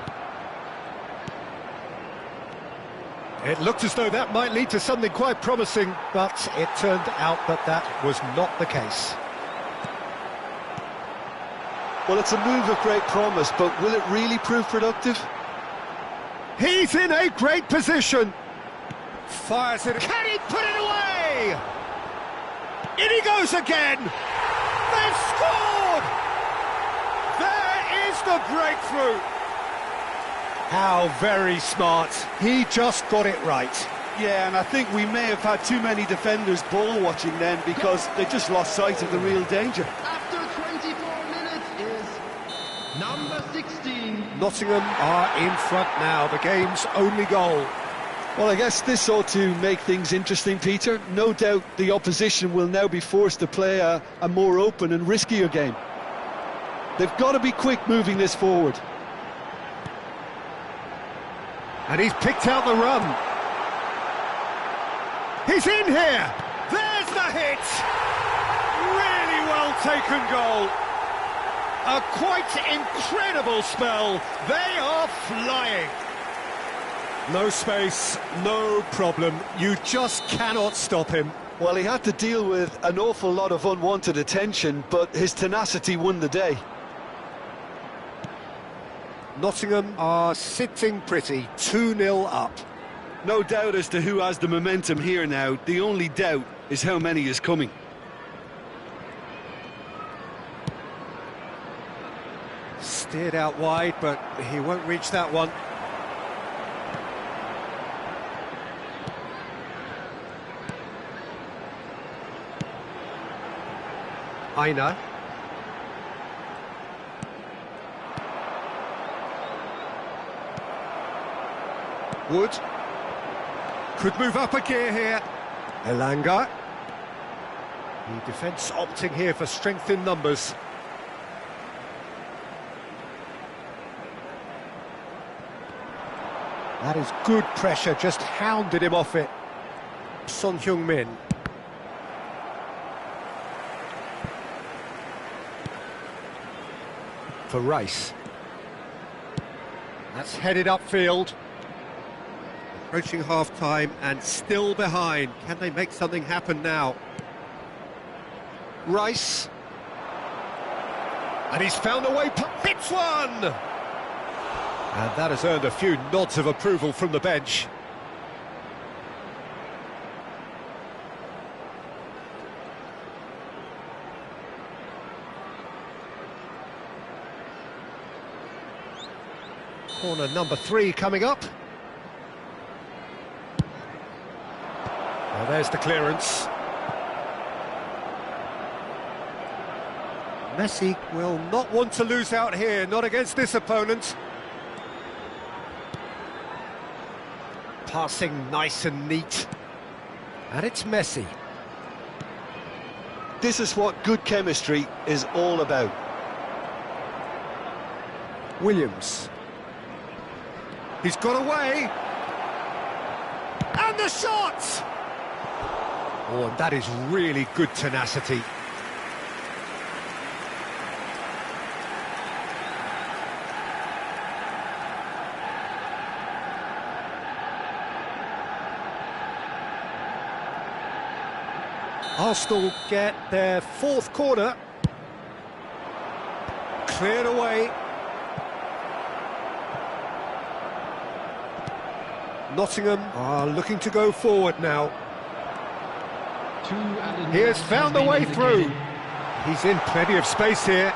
It looked as though that might lead to something quite promising, but it turned out that that was not the case. Well, it's a move of great promise, but will it really prove productive? He's in a great position. Fires it. Can he put it away? In he goes again. They've scored! There is the breakthrough. How very smart. He just got it right. Yeah, and I think we may have had too many defenders ball watching then because they just lost sight of the real danger. After 24 minutes is number 16. Nottingham are in front now, the game's only goal. Well, I guess this ought to make things interesting, Peter. No doubt the opposition will now be forced to play a more open and riskier game. They've got to be quick moving this forward. And he's picked out the run. He's in here. There's the hit. Really well taken goal. A quite incredible spell. They are flying. No space, no problem. You just cannot stop him. Well, he had to deal with an awful lot of unwanted attention, but his tenacity won the day. Nottingham are sitting pretty, 2-0 up. No doubt as to who has the momentum here now. The only doubt is how many is coming. Steered out wide, but he won't reach that one. Aina. Wood. Could move up a gear here. Elanga. The defence opting here for strength in numbers. That is good pressure, just hounded him off it. Son Heung-min. For Rice. That's headed upfield. Approaching half-time and still behind. Can they make something happen now? Rice. And he's found a way, hits one! And that has earned a few nods of approval from the bench. Corner number 3 coming up. Well, there's the clearance. Messi will not want to lose out here, not against this opponent. Passing nice and neat. And it's Messi. This is what good chemistry is all about. Williams. He's got away. And the shot! Oh, and that is really good tenacity. Arsenal get their 4th corner. Cleared away. Nottingham are looking to go forward now. He has found a way through. He's in plenty of space here.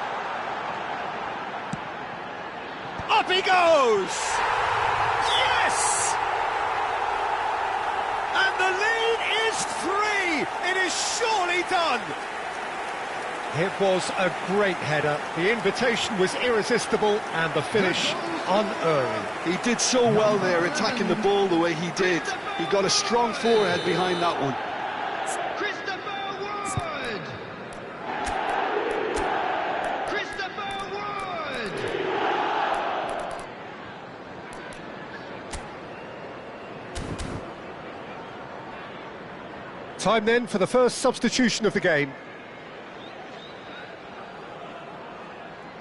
Up he goes! Yes! And the lead is 3! It is surely done! It was a great header. The invitation was irresistible and the finish unerring. He did so well there, attacking the ball the way he did. He got a strong forehead behind that one. Time then for the first substitution of the game.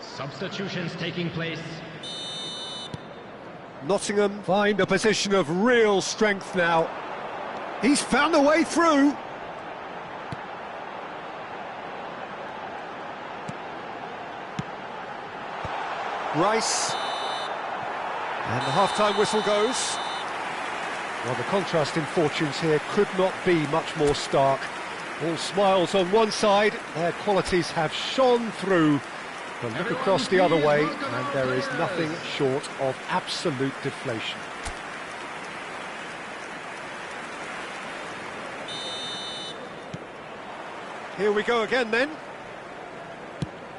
Substitutions taking place. Nottingham find a position of real strength now. He's found a way through. Rice. And the half-time whistle goes. Well, the contrast in fortunes here could not be much more stark. All smiles on one side, their qualities have shone through. But look across the other way, and there is nothing short of absolute deflation. Here we go again then.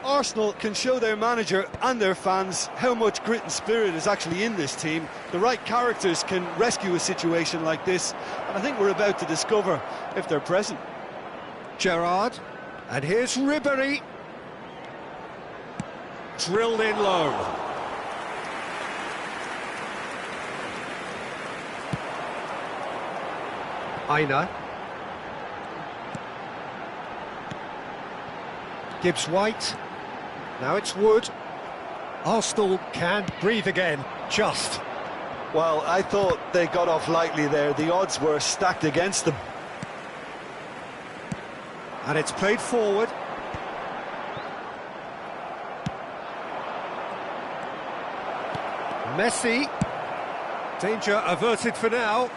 Arsenal can show their manager and their fans how much grit and spirit is actually in this team. The right characters can rescue a situation like this, and I think we're about to discover if they're present. Gerrard, and here's Ribéry. Drilled in low. Aina. Gibbs-White. Now it's Wood. Arsenal can breathe again, just. Well, I thought they got off lightly there. The odds were stacked against them. And it's played forward. Messi. Danger averted for now.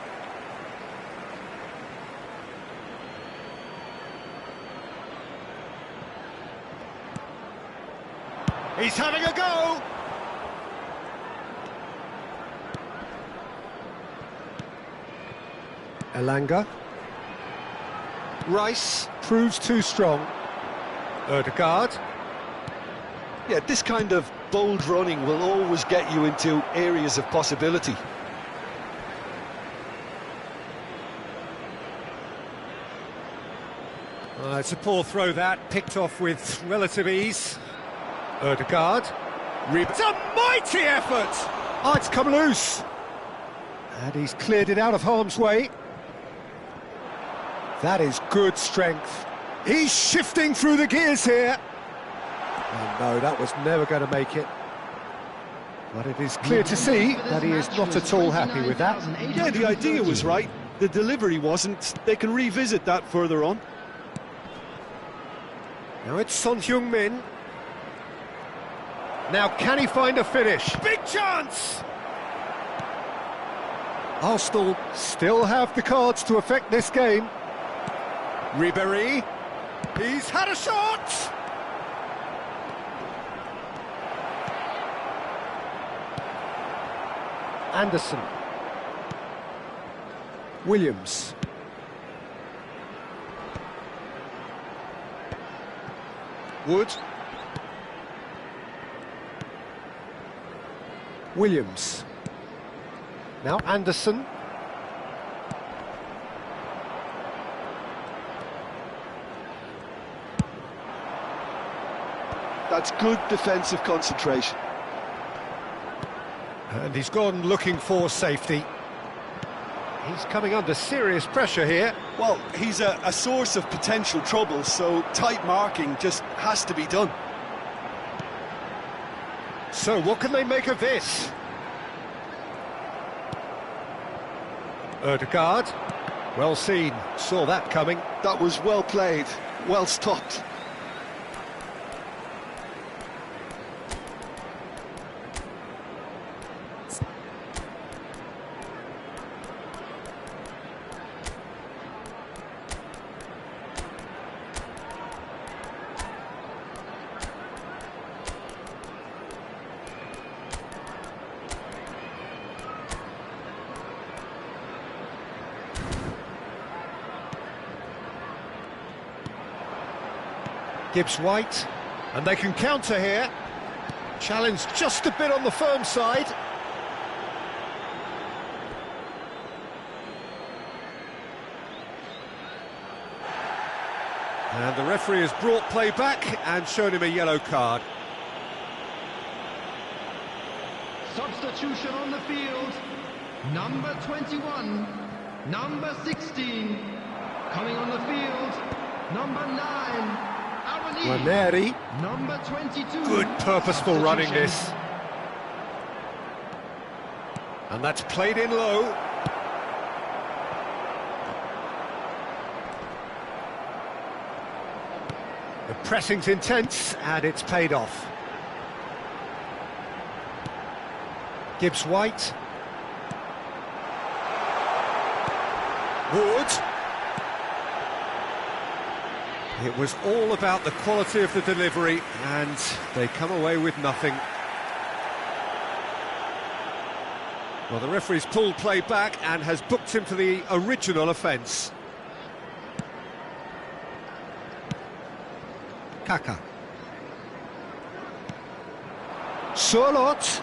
He's having a go! Elanga. Rice proves too strong. Ødegaard. Yeah, this kind of bold running will always get you into areas of possibility. It's a poor throw that, picked off with relative ease. Ødegaard. It's a mighty effort! Oh, it's come loose. And he's cleared it out of harm's way. That is good strength. He's shifting through the gears here. Oh no, that was never going to make it. But it is clear to see that he is not at all happy with that. Yeah, the idea was right. The delivery wasn't. They can revisit that further on. Now it's Son Heung-min. Now can he find a finish? Big chance! Arsenal still have the cards to affect this game. Ribéry. He's had a shot! Anderson. Williams. Wood. Williams. Now Anderson. That's good defensive concentration. And he's gone looking for safety. He's coming under serious pressure here. Well, he's a source of potential trouble, so tight marking just has to be done. So what can they make of this? Ødegaard. Well seen, saw that coming. That was well played, well stopped. Gibbs-White, and they can counter here. Challenge just a bit on the firm side. And the referee has brought play back and shown him a yellow card. Substitution on the field. Number 21, number 16. Coming on the field, number 9. Ranieri. Number 22. Good purposeful running this. And that's played in low. The pressing's intense and it's paid off. Gibbs-White. Wood. It was all about the quality of the delivery, and they come away with nothing. Well, the referee's pulled play back and has booked him for the original offence. Kaka. Sørloth.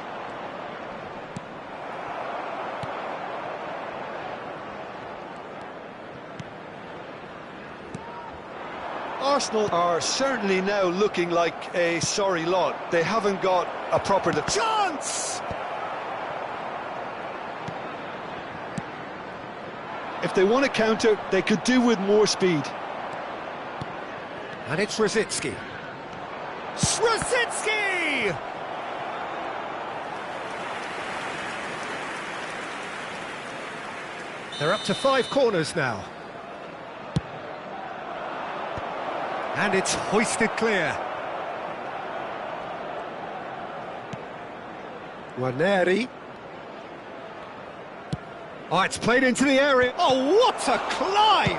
Arsenal are certainly now looking like a sorry lot. They haven't got a proper chance! If they want to counter, they could do with more speed. And it's Rosicky. Rosicky! They're up to 5 corners now. And it's hoisted clear. Ranieri. Oh, it's played into the area. Oh, what a climb!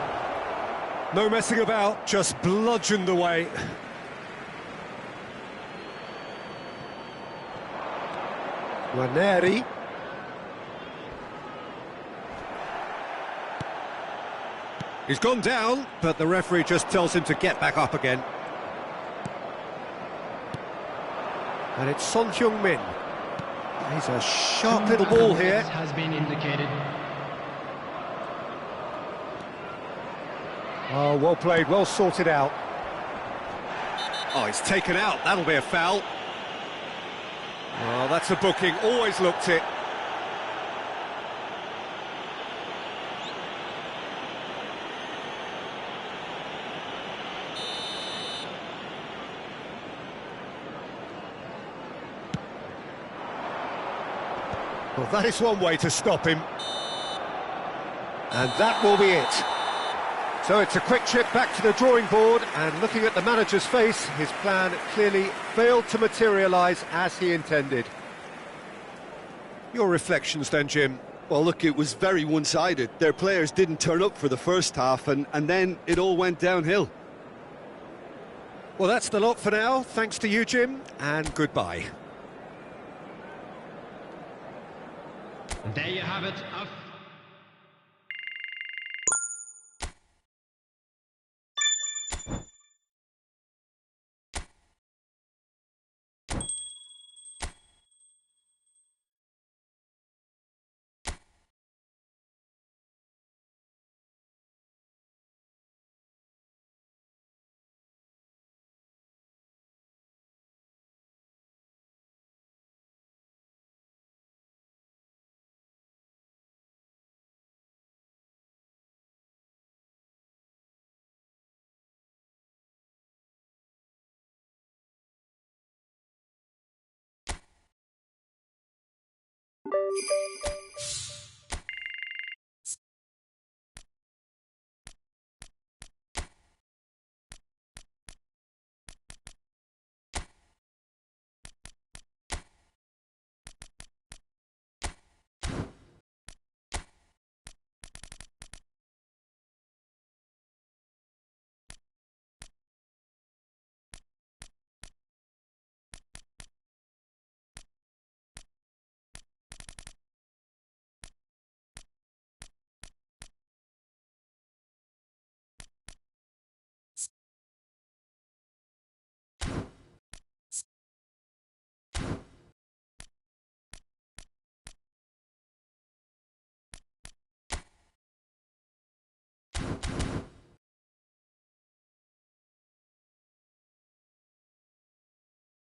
No messing about, just bludgeoned away. Ranieri. He's gone down, but the referee just tells him to get back up again. And it's Son Heung-min. He's a sharp little ball here. Has been indicated. Oh, well played, well sorted out. Oh, it's taken out, that'll be a foul. Oh, that's a booking, always looked it. Well, that is one way to stop him. And that will be it. So it's a quick trip back to the drawing board, and looking at the manager's face, his plan clearly failed to materialise as he intended. Your reflections then, Jim? Well, look, it was very one-sided. Their players didn't turn up for the first half, and then it all went downhill. Well, that's the lot for now. Thanks to you, Jim, and goodbye. And there you have it.